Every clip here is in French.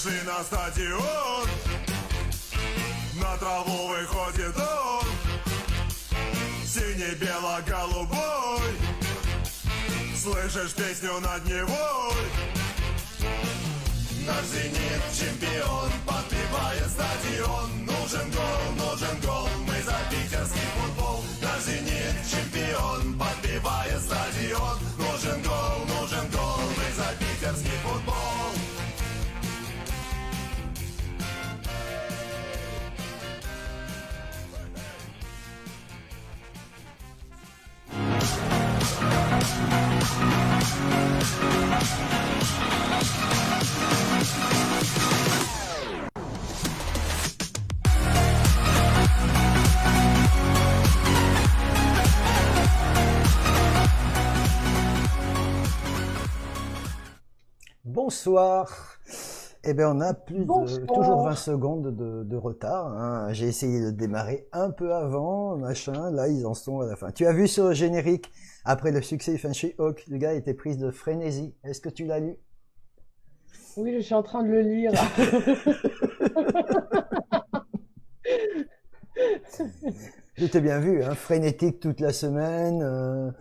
Пришли на стадион, на траву выходит он, синий-бело-голубой. Слышишь песню над Невой? Наш «Зенит» чемпион, подпевает стадион. Нужен гол, мы за питерский футбол. Наш «Зенит» чемпион, подпевает стадион. Нужен гол, мы за питерский футбол. Bonsoir. Eh bien, on a Bonsoir. toujours 20 secondes de retard, hein. J'ai essayé de démarrer un peu avant, machin. Là, ils en sont à la fin. Tu as vu sur le générique, après le succès du Fancy Hawk, le gars était pris de frénésie. Est-ce que tu l'as lu? Oui, je suis en train de le lire. Je t'ai bien vu, hein, frénétique toute la semaine.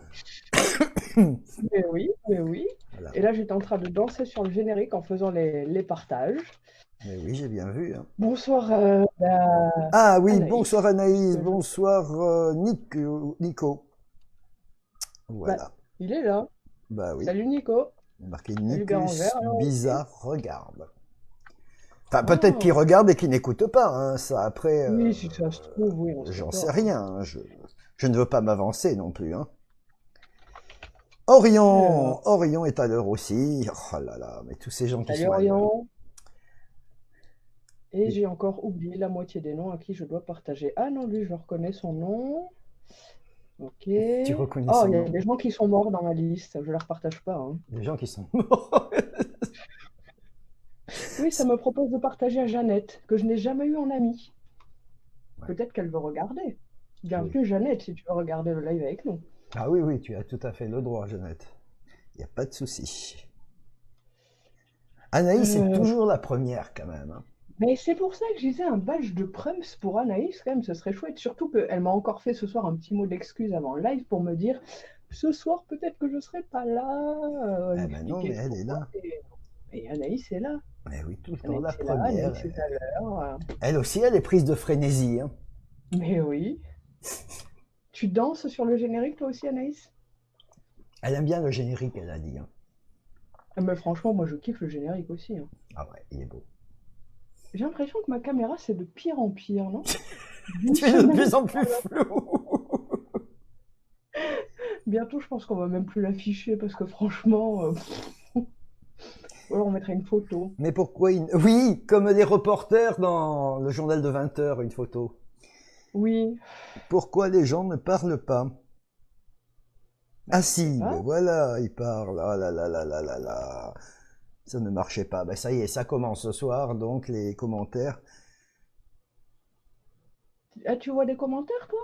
Mais oui, mais oui. Voilà. Et là, j'étais en train de danser sur le générique en faisant les partages. Mais oui, j'ai bien vu, hein. Bonsoir, Ah oui, Anaïs. bonsoir Anaïs, Que je- bonsoir Nico. Voilà. il est là. Bah oui, Salut Nico. il y a marqué Salut Nicus Bérangère, alors, Bizarre regarde. Enfin, peut-être qu'il regarde et qu'il n'écoute pas, hein, ça après. Oui, si ça se trouve, oui, on sait J'en pas. sais rien, hein, je ne veux pas m'avancer non plus, hein. Orion, Orion est à l'heure aussi. Oh là là, mais tous ces gens qui Salut sont à l'heure. Orion. Et Oui. j'ai encore oublié la moitié des noms à qui je dois partager. Ah non, lui, je reconnais son nom. Ok. Tu reconnais Oh, son il y a nom. des gens qui sont morts dans ma liste. Je ne les repartage pas, hein. Des gens qui sont morts. Oui, ça me propose de partager à Jeannette, que je n'ai jamais eu en amie. Ouais. Peut-être qu'elle veut regarder. Bienvenue Jeannette, si tu veux regarder le live avec nous. Ah oui, oui, tu as tout à fait le droit, Jeannette. Il n'y a pas de souci. Anaïs, c'est toujours la première quand même, hein. Mais c'est pour ça que je disais un badge de Prums pour Anaïs, quand même, ce serait chouette. Surtout qu'elle m'a encore fait ce soir un petit mot d'excuse avant le live pour me dire ce soir peut-être que je ne serai pas là. Eh ben non, mais expliquer elle est là. pourquoi. Et Anaïs est là. Mais oui, tout le temps la Anaïs est là, première. Anaïs est à l'heure. Elle aussi, elle est prise de frénésie, hein. Mais oui. Tu danses sur le générique toi aussi, Anaïs? Elle aime bien le générique, elle a dit, hein. Ah, mais franchement, moi je kiffe le générique aussi, hein. Ah ouais, il est beau. J'ai l'impression que ma caméra, c'est de pire en pire, non? Tu es de plus en plus flou. Bientôt, je pense qu'on va même plus l'afficher parce que franchement, ou alors on mettrait une photo. Mais pourquoi Oui, comme les reporters dans le journal de 20 heures, une photo. Oui, Pourquoi les gens ne parlent pas? Ah si, pas. ben voilà, ils parlent. Ah là là là là là là. Ça ne marchait pas. Ben ça y est, ça commence ce soir, donc les commentaires. Ah, tu vois des commentaires, toi?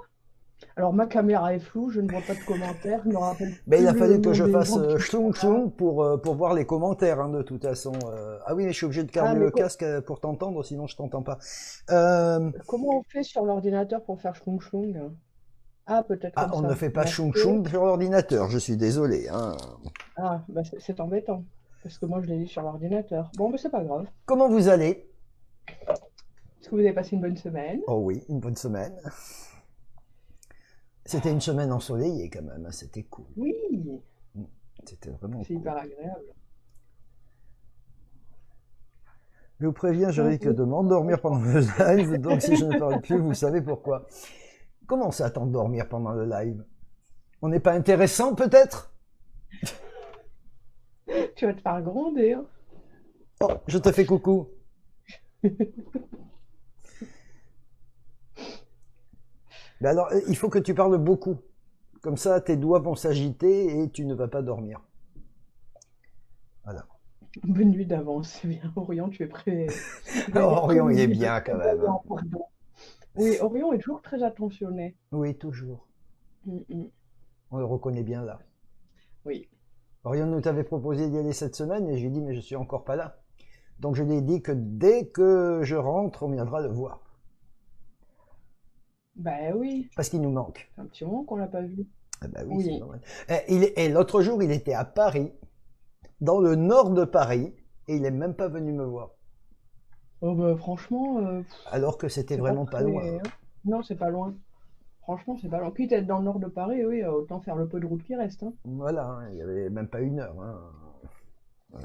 Alors, ma caméra est floue, je ne vois pas de commentaires, je me rappelle Ben il a plus fallu le que nom je des fasse gens qui sont chlong là. chlong pour voir les commentaires, hein, de toute façon. Ah oui, mais je suis obligé de Ah, garder mais le casque pour t'entendre, sinon je t'entends pas. comment on fait sur l'ordinateur pour faire schlong schlong? Ah, peut-être Ah, comme on ça. ne fait pas Lancer. chong chong sur l'ordinateur, je suis désolé, hein. Ah, bah c'est embêtant, parce que moi je l'ai dit sur l'ordinateur. Bon, mais c'est pas grave. Comment vous allez? Est-ce que vous avez passé une bonne semaine? Oh oui, une bonne semaine. C'était une semaine ensoleillée quand même, hein, c'était cool. Oui, C'était vraiment c'est cool. hyper agréable. Je vous préviens, je risque de m'endormir pendant le live, donc si je ne parle plus, vous savez pourquoi. Comment ça t'endormir pendant le live? On n'est pas intéressant peut-être? Tu vas te faire gronder, hein. Oh, je te fais coucou. Mais alors, il faut que tu parles beaucoup. Comme ça, tes doigts vont s'agiter et tu ne vas pas dormir. Voilà. Bonne nuit d'avance, c'est bien. Orion, tu es prêt. Orion, il est bien quand même, hein. Pardon. Oui, Orion est toujours très attentionné. Oui, toujours. On le reconnaît bien là. Oui. Orion nous t'avait proposé d'y aller cette semaine et je lui ai dit mais je suis encore pas là. Donc je lui ai dit que dès que je rentre, on viendra le voir. Bah oui, Parce qu'il nous manque. c'est un petit moment qu'on l'a pas vu. Ah bah oui, c'est Oui. normal. Et l'autre jour, il était à Paris, dans le nord de Paris, et il est même pas venu me voir. Oh bah franchement, Alors que c'était c'est pas vraiment pas loin. très... hein. Non, c'est pas loin. Franchement, c'est pas loin. Quitte à être dans le nord de Paris, oui, autant faire le peu de route qui reste. Hein. Voilà, hein, il y avait même pas 1 heure. Hein. Ouais.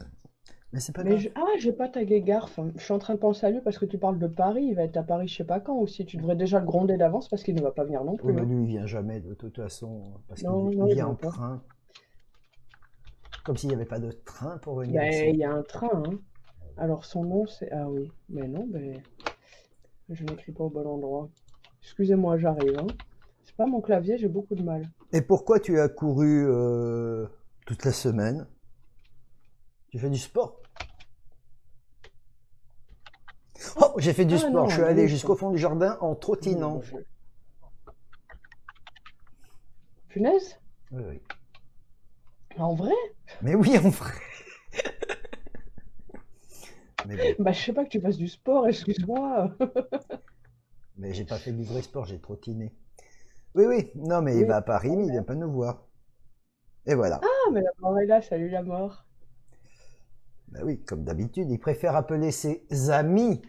Mais c'est pas Mais grave. je... Ah, j'ai pas tagué Garf. Je suis en train de penser à lui parce que tu parles de Paris. Il va être à Paris je sais pas quand aussi. Tu devrais déjà le gronder d'avance parce qu'il ne va pas venir non Oui, plus. mais Hein. lui, il vient jamais de toute façon, parce qu'il Non, il non, il vient vient en pas. train, comme s'il n'y avait pas de train pour venir Ben, ici. il y a un train. Hein. Alors son nom, c'est... Ah oui. Mais non, ben, je n'écris pas au bon endroit. Excusez-moi, j'arrive. Hein. C'est pas mon clavier, j'ai beaucoup de mal. Et pourquoi tu as couru toute la semaine? Tu fais du sport? Oh, j'ai fait du Ah sport. non, Je suis allé Anaïs. jusqu'au fond du jardin en Oui, trottinant. bah, Punaise? Oui, oui. En vrai? Mais oui, en vrai. Mais bon, Bah, je sais pas que tu fasses du sport, excuse-moi. mais j'ai pas fait du vrai sport, j'ai trottiné. Oui, oui. Non, mais il Oui. va à Paris, mais il vient pas nous voir. Et voilà. Ah, mais la mort est là, salut la mort. Ben oui, comme d'habitude, il préfère appeler ses amis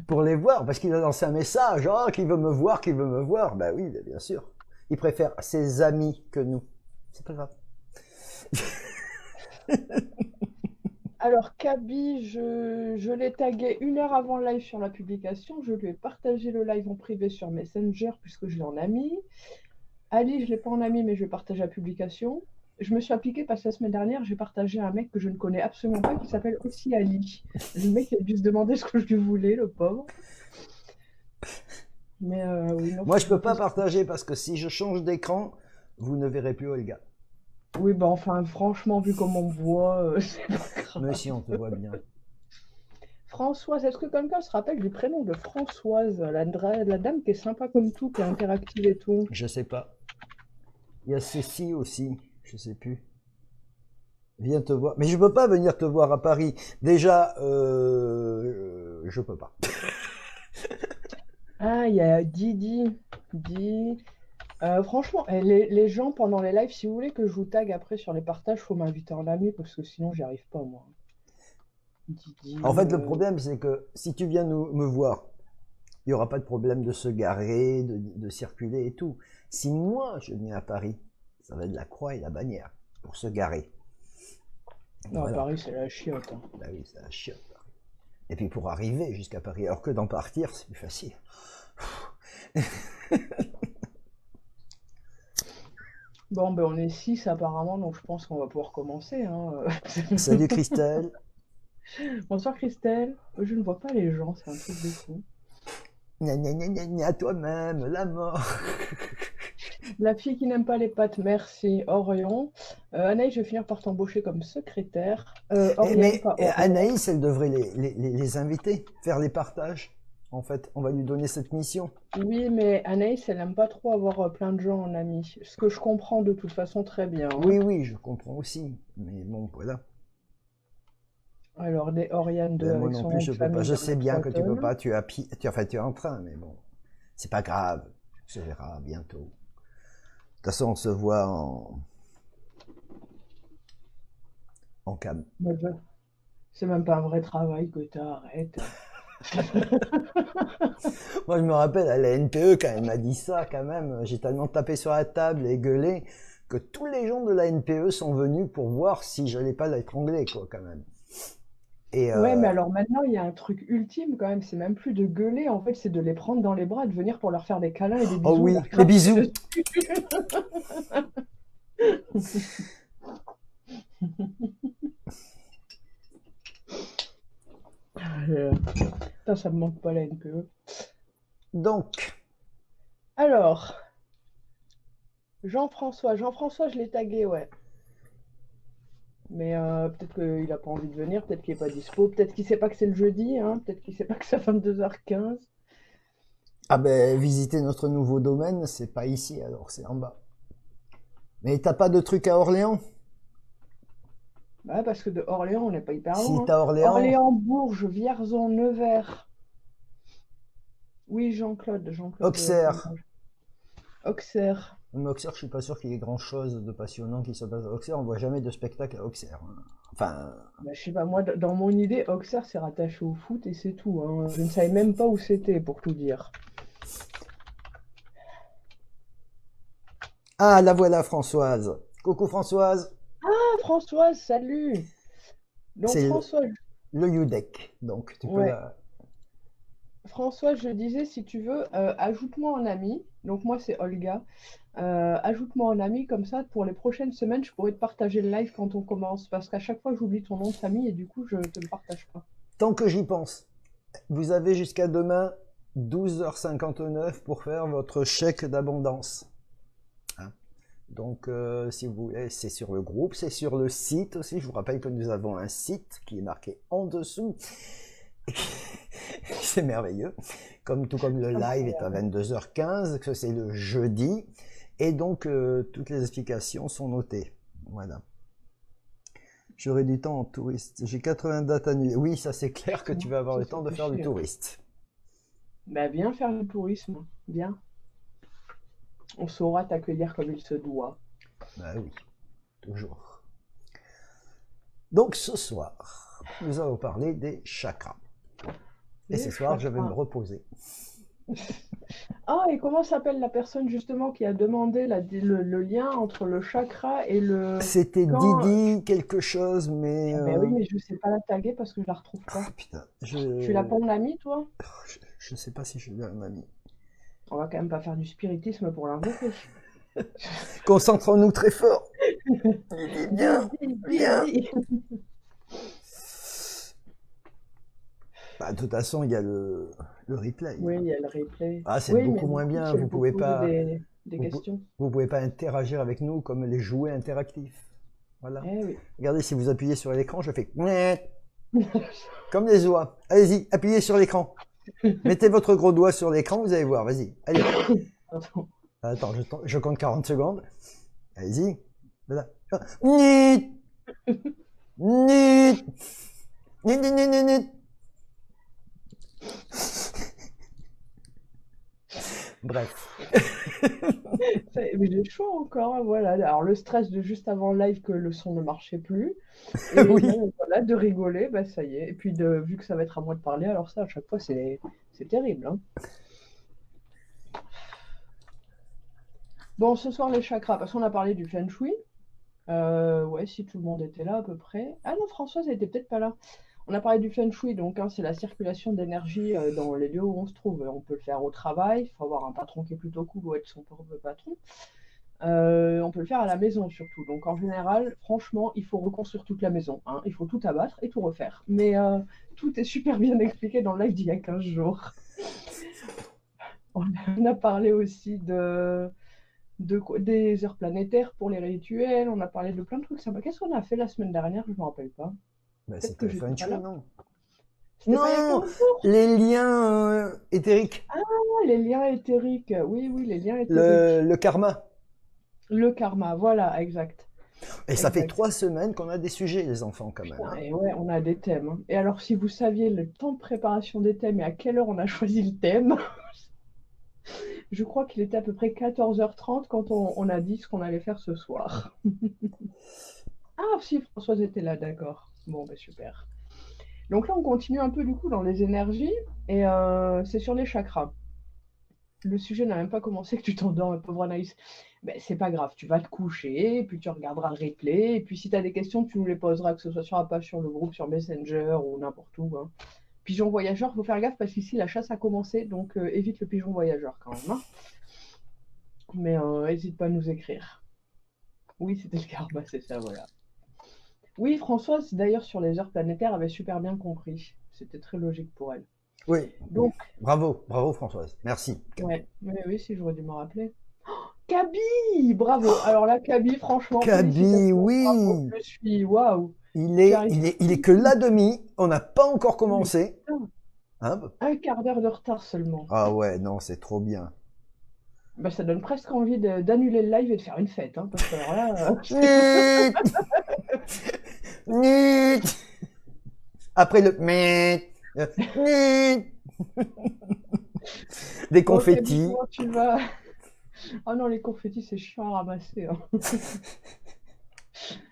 pour les voir, parce qu'il a lancé un message, oh, qui veut me voir, qui veut me voir. Ben oui, bien sûr. Il préfère ses amis que nous. C'est pas grave. Alors, Kaby, je l'ai tagué 1 heure avant le live sur la publication. Je lui ai partagé le live en privé sur Messenger puisque je l'ai en ami. Ali, je l'ai pas en ami, mais je vais partager la publication. Je me suis appliquée parce que la semaine dernière, j'ai partagé un mec que je ne connais absolument pas qui s'appelle aussi Ali. Le mec, il a dû se demander ce que je lui voulais, le pauvre. Mais oui, non, Moi, faut je que je peux pas fasse. partager parce que si je change d'écran, vous ne verrez plus Olga. Oui, bah enfin, franchement, vu comme on me voit, c'est pas Mais grave. si, on te voit bien. Françoise, est-ce que quelqu'un se rappelle du prénom de Françoise, la dame qui est sympa comme tout, qui est interactive et tout? Je sais pas. Il y a Cécile aussi, je sais plus. Viens te voir. Mais je peux pas venir te voir à Paris. Déjà, je peux pas. Ah, il y a Didi. Didi. Franchement, les gens pendant les lives, si vous voulez que je vous tag après sur les partages, faut m'inviter en ami parce que sinon j'y arrive pas moi. Didi. En fait, le problème, c'est que si tu viens me voir, il n'y aura pas de problème de se garer, de circuler et tout. Si moi, je viens à Paris, ça va être la croix et la bannière pour se garer. Non, Voilà. Paris, c'est la chiotte. Hein. Bah oui, c'est la chiotte, Paris. Et puis pour arriver jusqu'à Paris, alors que d'en partir, c'est plus facile. Bon, ben on est 6 apparemment, donc je pense qu'on va pouvoir commencer. Hein. Salut Christelle. Bonsoir Christelle. Je ne vois pas les gens, c'est un truc de fou. Gna gna gna gna gna, toi-même, la mort. La fille qui n'aime pas les pâtes, merci. Orion. Anaïs, je vais finir par t'embaucher comme secrétaire. Oriane, Mais pas Orion. Anaïs, elle devrait les inviter, faire les partages. En fait, on va lui donner cette mission. Oui, mais Anaïs, elle n'aime pas trop avoir plein de gens en ami. Ce que je comprends de toute façon très bien. Hein. Oui, oui, je comprends aussi. Mais bon, voilà. Alors, des Oriane 2 Ben, moi avec non son plus, nom je de peux pas. famille Je sais bien que tu peux Bertrand. pas. Enfin, tu es en train, mais bon, c'est pas grave. On se verra bientôt. De toute façon, on se voit en cam. C'est même pas un vrai travail que t'as, arrête. Moi, je me rappelle à la NPE quand elle m'a dit ça, quand même. J'ai tellement tapé sur la table et gueulé que tous les gens de la NPE sont venus pour voir si j'allais pas l'étrangler, quoi, quand même. Et Ouais, mais alors maintenant, il y a un truc ultime quand même, c'est même plus de gueuler, en fait, c'est de les prendre dans les bras, de venir pour leur faire des câlins et des oh bisous, oui, leur les cracher bisous. dessus. Putain, ça me manque pas la NPE. Donc, Alors, Jean-François, je l'ai tagué, ouais. Mais peut-être qu'il a pas envie de venir, peut-être qu'il est pas dispo, peut-être qu'il sait pas que c'est le jeudi, hein, peut-être qu'il sait pas que c'est à 22h15. ah ben, visiter notre nouveau domaine, c'est pas ici, alors c'est en bas. Mais t'as pas de truc à Orléans? Bah, parce que de Orléans, on n'est pas hyper Si loin, hein. t'as Orléans, Orléans, Bourges, Vierzon, Nevers. Oui, Jean-Claude Auxerre. Fromage. Auxerre. Mais Auxerre, je suis pas sûr qu'il y ait grand-chose de passionnant qui se passe à Auxerre. On voit jamais de spectacle à Auxerre, hein. Enfin, Bah, je sais pas, moi, dans mon idée, Auxerre, c'est rattaché au foot et c'est tout, hein. Je ne savais même pas où c'était, pour tout dire. ah, la voilà, Françoise. Coucou, Françoise. Ah, Françoise, salut! Donc, C'est Françoise, le UDEC. Donc, tu peux ouais. la... Françoise, je disais, si tu veux, ajoute-moi en ami. Donc, moi, c'est Olga. Ajoute-moi en ami, comme ça, pour les prochaines semaines, je pourrais te partager le live quand on commence. Parce qu'à chaque fois, j'oublie ton nom de famille et du coup, je te le partage pas. Tant que j'y pense, vous avez jusqu'à demain 12h59 pour faire votre chèque d'abondance. Hein. Donc, si vous voulez, c'est sur le groupe, c'est sur le site aussi. Je vous rappelle que nous avons un site qui est marqué en dessous. C'est merveilleux. Tout comme le live est à 22h15, que c'est le jeudi. Et donc, toutes les explications sont notées. Voilà. J'aurai du temps en touriste. J'ai 80 dates annulées. Oui, ça c'est clair que tu vas avoir le temps de faire du touriste. Bah, viens faire du tourisme. Viens. On saura t'accueillir comme il se doit. Bah oui, toujours. Donc ce soir, nous allons parler des chakras. Et ce soir, je vais me reposer. Ah, et comment s'appelle la personne justement qui a demandé le lien entre le chakra et le... C'était Didi quelque chose, mais... Ben oui, mais je sais pas la taguer parce que je la retrouve pas. Ah putain, Tu l'as pas en ami, toi? je sais pas si je l'ai un ami. On va quand même pas faire du spiritisme pour l'invoquer. Concentrons-nous très fort. Bien, bien. Bah, de toute façon, il y a le replay. Oui, il y a le replay. Ah, c'est Oui, beaucoup mais moins du coup, bien. tu Vous peux pouvez poser pas, des vous, questions. vous pouvez pas interagir avec nous comme les jouets interactifs. Voilà. Eh oui. Regardez, si vous appuyez sur l'écran, je fais comme les oies. Allez-y, appuyez sur l'écran. Mettez votre gros doigt sur l'écran, vous allez voir. Vas-y, allez. Attends, je compte 40 secondes. Allez-y. Voilà. Nit. Nit. Nit, nit, nit, nit, nit. Bref. Mais j'ai chaud encore, hein, voilà. Alors le stress de juste avant le live que le son ne marchait plus. Et Oui. bon, voilà, de rigoler, bah ça y est. Et puis vu que ça va être à moi de parler, alors ça, à chaque fois, c'est terrible, hein. Bon, ce soir, les chakras, parce qu'on a parlé du Feng Shui. Ouais, si tout le monde était là à peu près. Ah non, Françoise, elle était peut-être pas là. On a parlé du Feng Shui, donc hein, c'est la circulation d'énergie dans les lieux où on se trouve. On peut le faire au travail, il faut avoir un patron qui est plutôt cool ou être son propre patron. On peut le faire à la maison surtout. Donc en général, franchement, il faut reconstruire toute la maison, hein. Il faut tout abattre et tout refaire. Mais tout est super bien expliqué dans le live d'il y a 15 jours. On a parlé aussi des heures planétaires pour les rituels. On a parlé de plein de trucs sympas. Qu'est-ce qu'on a fait la semaine dernière? Je ne me rappelle pas. Bah, Peut-être c'était que le j'étais Feng pas Shui, là. non? C'était pas il y a Non, 15 jours. les liens éthériques. Ah, les liens éthériques. Oui, oui, les liens éthériques. Le karma. Le karma, voilà, exact. Et ça fait Exact. 3 semaines qu'on a des sujets, les enfants, quand même. Putain, Hein. et ouais, on a des thèmes, hein. Et alors, si vous saviez le temps de préparation des thèmes et à quelle heure on a choisi le thème, je crois qu'il était à peu près 14h30 quand on a dit ce qu'on allait faire ce soir. Ah, si, Françoise était là, d'accord. Bon, ben super. Donc là, on continue un peu du coup dans les énergies et c'est sur les chakras. Le sujet n'a même pas commencé que tu t'endors, pauvre Anaïs. Ben, c'est pas grave, tu vas te coucher, et puis tu regarderas le replay, et puis si tu as des questions, tu nous les poseras, que ce soit sur la page, sur le groupe, sur Messenger ou n'importe où, hein. Pigeon voyageur, faut faire gaffe parce qu'ici la chasse a commencé, donc évite le pigeon voyageur quand même, hein. Mais n'hésite pas à nous écrire. Oui, c'était le karma, c'est ça, voilà. Oui, Françoise, d'ailleurs, sur les heures planétaires, avait super bien compris. C'était très logique pour elle. Oui. Donc, bravo, bravo Françoise. Merci. ouais, oui, si j'aurais dû me rappeler. Oh, Kaby, bravo. Alors là, Kaby, franchement, Kaby, félicitations, oui. bravo, je suis, waouh. Il est que la demi. On n'a pas encore commencé. Hein? Un quart d'heure de retard seulement. Ah ouais, non, c'est trop bien. Bah, ça donne presque envie d'annuler le live et de faire une fête, hein, parce que alors là, Nit. Après le mais, nit. Des Bon, Camille, confettis. comment tu vas? Ah non, les confettis, c'est chiant à ramasser, hein.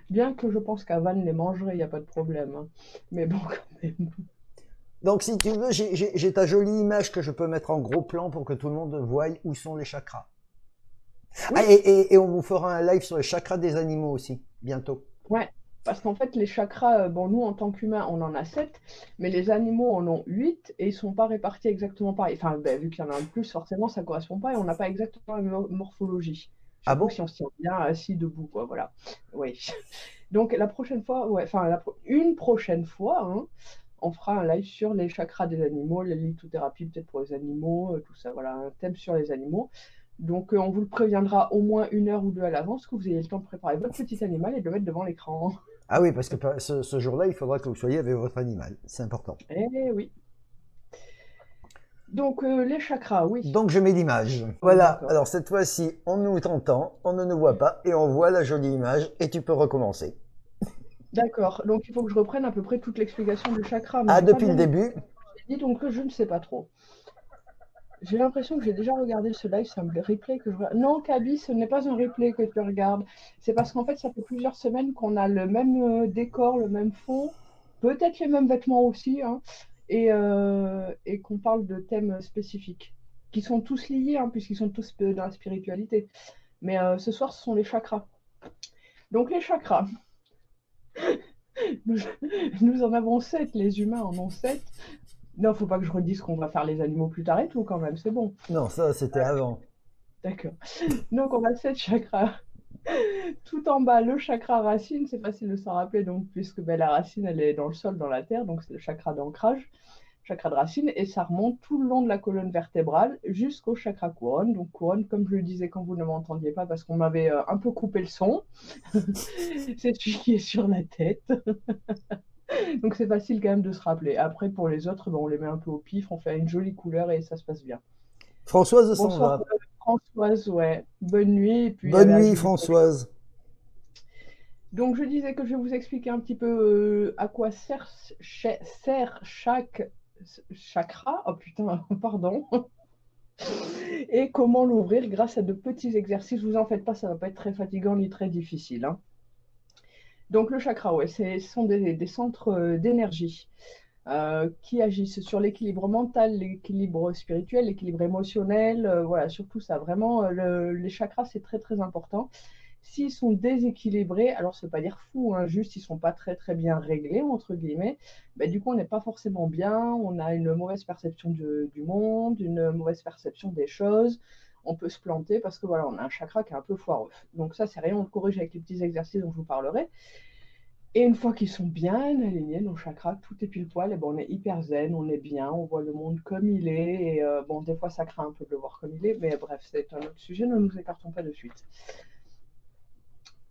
Bien que je pense qu'Avan les mangerait, il n'y a pas de problème, hein. Mais bon, quand même. Donc, si tu veux, j'ai ta jolie image que je peux mettre en gros plan pour que tout le monde voie où sont les chakras. Ah, Oui, et on vous fera un live sur les chakras des animaux aussi, bientôt. ouais. Parce qu'en fait, les chakras, bon, nous, en tant qu'humains, on en a 7, mais les animaux en ont 8 et ils sont pas répartis exactement pareil. Enfin, ben, vu qu'il y en a un de plus, forcément, ça correspond pas et on n'a pas exactement la même morphologie. Ah Surtout bon? si on se tient bien assis, debout, quoi, voilà. Oui. Donc, la prochaine fois, ouais, enfin, une prochaine fois, hein, on fera un live sur les chakras des animaux, la lithothérapie peut-être pour les animaux, tout ça, voilà, un thème sur les animaux. Donc, on vous le préviendra au moins 1 heure ou 2 à l'avance, que vous ayez le temps de préparer votre petit animal et de le mettre devant l'écran. Ah oui, parce que ce jour-là, il faudra que vous soyez avec votre animal. C'est important. Eh oui. Donc, les chakras, oui. Donc, je mets l'image. On est Voilà. d'accord. Alors, cette fois-ci, on nous entend, on ne nous voit pas, et on voit la jolie image, et tu peux recommencer. D'accord. Donc, il faut que je reprenne à peu près toute l'explication du chakra, mais Ah, j'ai pas depuis le bien début? dit, donc je ne sais pas trop. J'ai l'impression que j'ai déjà regardé ce live, c'est un replay que je regarde. Non, Kaby, ce n'est pas un replay que tu regardes. C'est parce qu'en fait, ça fait plusieurs semaines qu'on a le même décor, le même fond, peut-être les mêmes vêtements aussi, hein, et qu'on parle de thèmes spécifiques, qui sont tous liés, hein, puisqu'ils sont tous dans la spiritualité. Mais ce soir, ce sont les chakras. Donc les chakras, nous, nous en avons 7, les humains en ont 7. Non, faut pas que je redise qu'on va faire les animaux plus tard et tout quand même, c'est bon. Non, ça, c'était avant. D'accord. Donc on a 7 chakras. Tout en bas, le chakra racine, c'est facile de s'en rappeler, donc, puisque ben, la racine, elle est dans le sol, dans la terre, donc c'est le chakra d'ancrage, chakra de racine, et ça remonte tout le long de la colonne vertébrale jusqu'au chakra couronne. Donc couronne, comme je le disais quand vous ne m'entendiez pas, parce qu'on m'avait un peu coupé le son, c'est celui qui est sur la tête. Donc c'est facile quand même de se rappeler. Après, pour les autres, ben, on les met un peu au pif, on fait une jolie couleur et ça se passe bien. Françoise s'en Bonsoir va. Françoise, ouais. Bonne nuit, et puis Bonne nuit, agilez. Françoise. Donc je disais que je vais vous expliquer un petit peu à quoi sert chaque chakra, oh putain, pardon, et comment l'ouvrir grâce à de petits exercices. Vous en faites pas, ça va pas être très fatigant ni très difficile, hein. Donc le chakra, ouais, ce sont des centres d'énergie qui agissent sur l'équilibre mental, l'équilibre spirituel, l'équilibre émotionnel, voilà, surtout ça, vraiment, les chakras, c'est très très important. S'ils sont déséquilibrés, alors ça ne veut pas dire fou, hein, juste ils ne sont pas très très bien réglés, entre guillemets, ben, du coup on n'est pas forcément bien, on a une mauvaise perception du monde, une mauvaise perception des choses, on peut se planter parce que voilà, on a un chakra qui est un peu foireux. Donc ça c'est rien, on le corrige avec les petits exercices dont je vous parlerai. Et une fois qu'ils sont bien alignés, nos chakras, tout est pile poil, et ben on est hyper zen, on est bien, on voit le monde comme il est, et bon des fois ça craint un peu de le voir comme il est, mais bref, c'est un autre sujet, ne nous écartons pas de suite.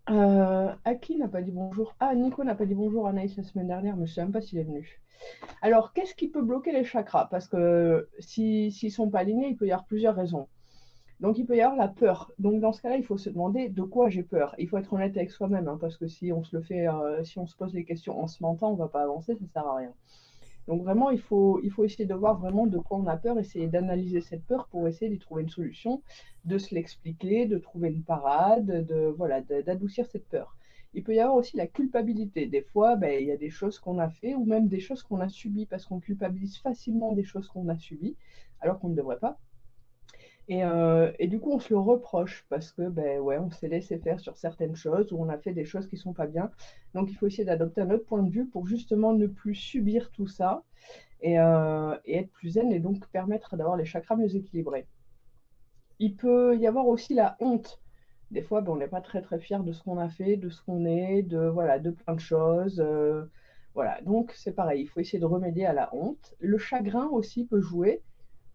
Aki n'a pas dit bonjour. Ah, Nico n'a pas dit bonjour à Anaïs la semaine dernière, mais je ne sais même pas s'il est venu. Alors, qu'est-ce qui peut bloquer les chakras? Parce que s'ils ne sont pas alignés, il peut y avoir plusieurs raisons. Donc, il peut y avoir la peur. Donc, dans ce cas-là, il faut se demander de quoi j'ai peur. Il faut être honnête avec soi-même, hein, parce que si on se le fait, si on se pose les questions en se mentant, on ne va pas avancer, ça ne sert à rien. Donc vraiment, il faut essayer de voir vraiment de quoi on a peur, essayer d'analyser cette peur pour essayer d'y trouver une solution, de se l'expliquer, de trouver une parade, voilà, d'adoucir cette peur. Il peut y avoir aussi la culpabilité. Des fois, ben, il y a des choses qu'on a fait ou même des choses qu'on a subies parce qu'on culpabilise facilement des choses qu'on a subies alors qu'on ne devrait pas. Et du coup, on se le reproche parce que, ben ouais, on s'est laissé faire sur certaines choses ou on a fait des choses qui sont pas bien. Donc, il faut essayer d'adopter un autre point de vue pour justement ne plus subir tout ça et être plus zen et donc permettre d'avoir les chakras mieux équilibrés. Il peut y avoir aussi la honte. Des fois, ben, on n'est pas très très fier de ce qu'on a fait, de ce qu'on est, de voilà, de plein de choses. Voilà, donc c'est pareil, il faut essayer de remédier à la honte. Le chagrin aussi peut jouer.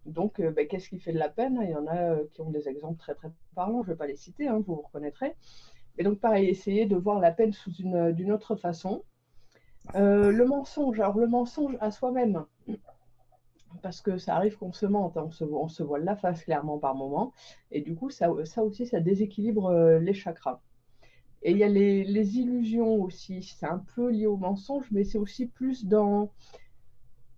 Donc, ben, qu'est-ce qui fait de la peine? Il y en a qui ont des exemples très très parlants, je ne vais pas les citer, hein, vous vous reconnaîtrez. Et donc, pareil, essayer de voir la peine d'une autre façon. Le mensonge, alors le mensonge à soi-même, parce que ça arrive qu'on se mente, hein, on se voile la face clairement par moment, et du coup, ça aussi, ça déséquilibre les chakras. Et il y a les illusions aussi. C'est un peu lié au mensonge, mais c'est aussi plus dans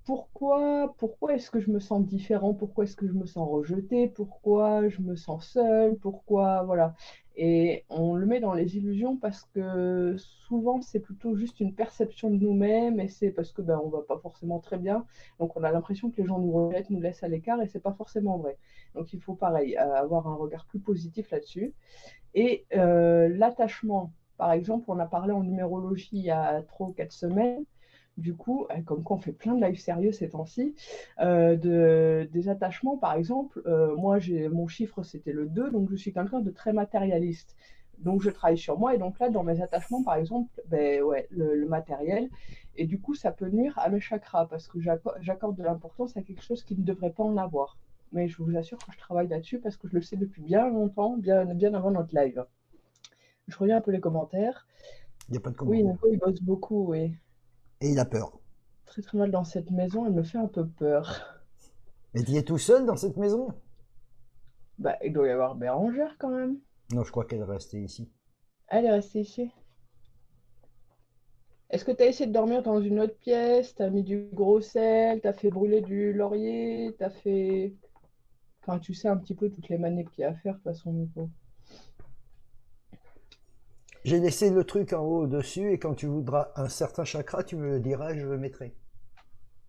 pourquoi est-ce que je me sens différent? Pourquoi est-ce que je me sens rejeté? Pourquoi je me sens seul? Pourquoi, voilà. Et on le met dans les illusions parce que souvent c'est plutôt juste une perception de nous-mêmes et c'est parce que ben on va pas forcément très bien. Donc on a l'impression que les gens nous rejettent, nous laissent à l'écart et c'est pas forcément vrai. Donc il faut pareil avoir un regard plus positif là-dessus. Et l'attachement, par exemple, on a parlé en numérologie il y a 3 ou 4 semaines. Du coup, comme quoi on fait plein de lives sérieux ces temps-ci, des attachements, par exemple, moi, mon chiffre, c'était le 2, donc je suis quelqu'un de très matérialiste. Donc je travaille sur moi, et donc là, dans mes attachements, par exemple, ben, ouais, le matériel, et du coup, ça peut nuire à mes chakras, parce que j'accorde de l'importance à quelque chose qui ne devrait pas en avoir. Mais je vous assure que je travaille là-dessus, parce que je le sais depuis bien longtemps, bien avant notre live. Je relis un peu les commentaires. Il n'y a pas de Oui, commentaire. Nico, il bosse beaucoup, oui. Et il a peur. Très très mal dans cette maison, elle me fait un peu peur. Mais tu es tout seul dans cette maison? Bah, il doit y avoir Bérangère quand même. Non, je crois qu'elle est restée ici. Elle est restée ici. Est-ce que t'as essayé de dormir dans une autre pièce? T'as mis du gros sel? T'as fait brûler du laurier? T'as fait... Enfin, tu sais un petit peu toutes les manips qu'il y a à faire, de toute façon, Nico. J'ai laissé le truc en haut au-dessus et quand tu voudras un certain chakra, tu me le diras, je le mettrai.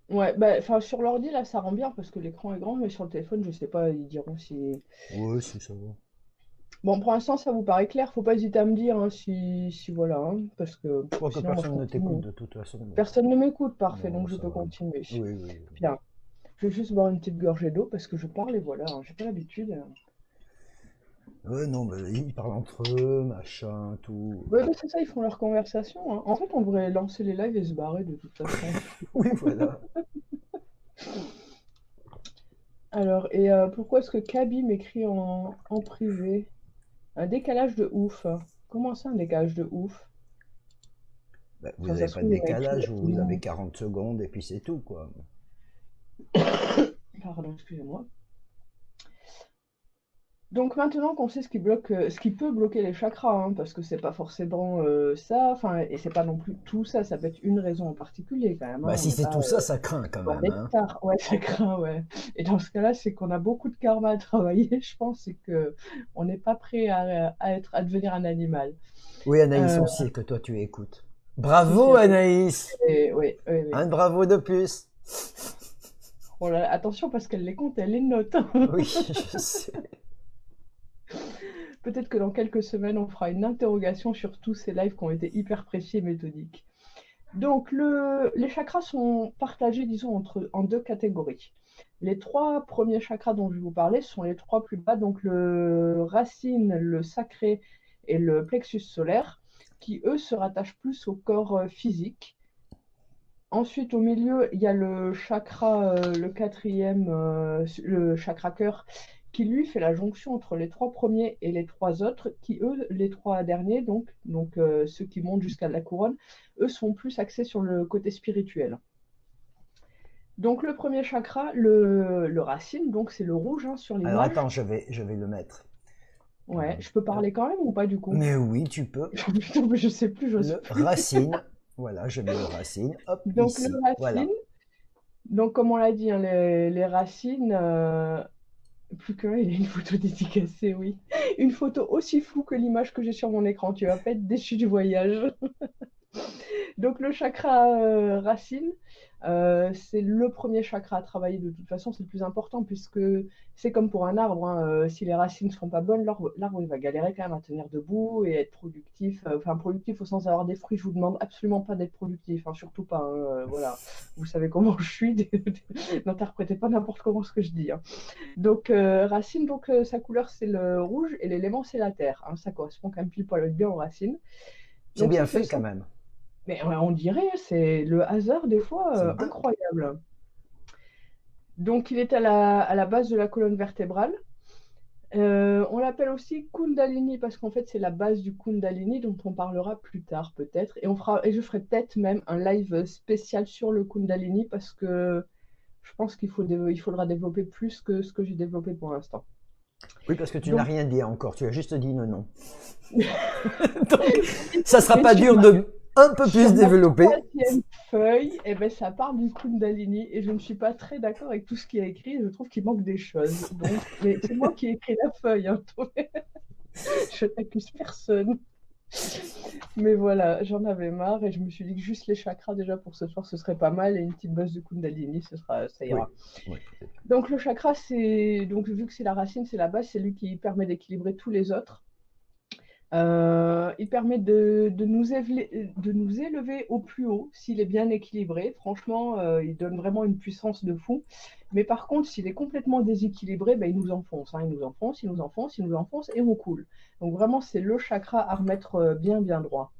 Ouais, bah, enfin, sur l'ordi, là, ça rend bien parce que l'écran est grand, mais sur le téléphone, je sais pas, ils diront si... Ouais, c'est ça va. Bon, pour l'instant, ça vous paraît clair, faut pas hésiter à me dire hein, si voilà, hein, parce que Je crois que sinon, moi, je personne ne t'écoute continue. de toute façon. Donc, Personne ne m'écoute, parfait, non, donc je ça peux va. continuer. Oui, oui, oui. Bien. Je vais juste boire une petite gorgée d'eau parce que je parle et voilà, hein, j'ai pas l'habitude. Ouais, non, mais ils parlent entre eux, machin, tout. Ouais, bah, c'est ça, ils font leur conversation, hein. En fait, on devrait lancer les lives et se barrer de toute façon. Oui, voilà. Alors, et pourquoi est-ce que Kaby m'écrit en privé? Un décalage de ouf. Comment ça, un décalage de ouf? Bah, vous Enfin, ça n'avez se pas de trouve, il m'a écrit... décalage, vous avez 40 secondes et puis c'est tout, quoi. Pardon, excusez-moi. Donc maintenant qu'on sait ce qui bloque, ce qui peut bloquer les chakras, hein, parce que c'est pas forcément ça, enfin, et c'est pas non plus tout ça, ça peut être une raison en particulier quand même, Bah, hein, on si n'est c'est pas tout ça, ça craint quand même, bordé de hein. tard. Ouais, ça craint, ouais. Et dans ce cas-là, c'est qu'on a beaucoup de karma à travailler, je pense, et que on n'est pas prêt à devenir un animal. Oui, Anaïs, Euh, on sait que toi tu écoutes. je suis Bravo, Anaïs! oui, oui, oui. Un bravo de plus. Oh là là, attention parce qu'elle les compte, elle les note, hein. Oui, je sais. Peut-être que dans quelques semaines, on fera une interrogation sur tous ces lives qui ont été hyper précis et méthodiques. Donc, les chakras sont partagés, disons, en deux catégories. Les 3 premiers chakras dont je vais vous parler sont les 3 plus bas, donc le racine, le sacré et le plexus solaire, qui eux se rattachent plus au corps physique. Ensuite, au milieu, il y a le chakra, le quatrième, le chakra cœur, qui lui fait la jonction entre les 3 premiers et les 3 autres, qui eux, les 3 derniers, donc ceux qui montent jusqu'à la couronne, eux sont plus axés sur le côté spirituel. Donc le premier chakra, le racine, donc c'est le rouge hein, sur Alors l'image. attends, je vais le mettre. Ouais, je peux parler quand même ou pas du coup? Mais oui, tu peux. Je sais plus, j'ose Le plus. racine. Voilà, je mets le racine. Hop, Donc le ici. racine, Voilà. donc comme on l'a dit, hein, les racines, plus qu'un, il a une photo dédicacée, oui. Une photo aussi floue que l'image que j'ai sur mon écran. Tu vas pas être déçu du voyage. Donc le chakra racine, c'est le premier chakra à travailler de toute façon, c'est le plus important puisque c'est comme pour un arbre, hein, si les racines ne seront pas bonnes, l'arbre il va galérer quand même à tenir debout et être productif. Enfin productif au sens d'avoir des fruits, je vous demande absolument pas d'être productif, hein, surtout pas. Hein, voilà, vous savez comment je suis, n'interprétez pas n'importe comment ce que je dis. Hein. Donc racine, donc sa couleur c'est le rouge et l'élément c'est la terre. Hein, ça correspond quand même pile poil bien aux racines. C'est Donc bien ça c'est fait le quand centre. même. Mais on dirait, c'est le hasard des fois C'est dingue. incroyable. Donc il est à la base de la colonne vertébrale. On l'appelle aussi Kundalini parce qu'en fait c'est la base du Kundalini dont on parlera plus tard peut-être. Et je ferai peut-être même un live spécial sur le Kundalini parce que je pense il faudra développer plus que ce que j'ai développé pour l'instant. Oui, parce que tu n'as Donc rien dit encore. Tu as juste dit non, non. Donc, ça sera Et pas sur dur de un peu plus sur ma développer. troisième feuille, eh ben, ça parle du Kundalini et je ne suis pas très d'accord avec tout ce qui est écrit. Je trouve qu'il manque des choses. Donc, mais c'est moi qui ai écrit la feuille, hein, donc je n'accuse personne. Mais voilà, j'en avais marre et je me suis dit que juste les chakras déjà pour ce soir, ce serait pas mal et une petite base de Kundalini, ça Oui. ira. Oui. Donc le chakra, c'est donc vu que c'est la racine, c'est la base, c'est lui qui permet d'équilibrer tous les autres. Il permet de nous élever au plus haut s'il est bien équilibré. Franchement, il donne vraiment une puissance de fou. Mais par contre, s'il est complètement déséquilibré, ben, il nous enfonce, hein. Il nous enfonce, il nous enfonce, il nous enfonce et on coule. Donc vraiment, c'est le chakra à remettre bien, bien droit.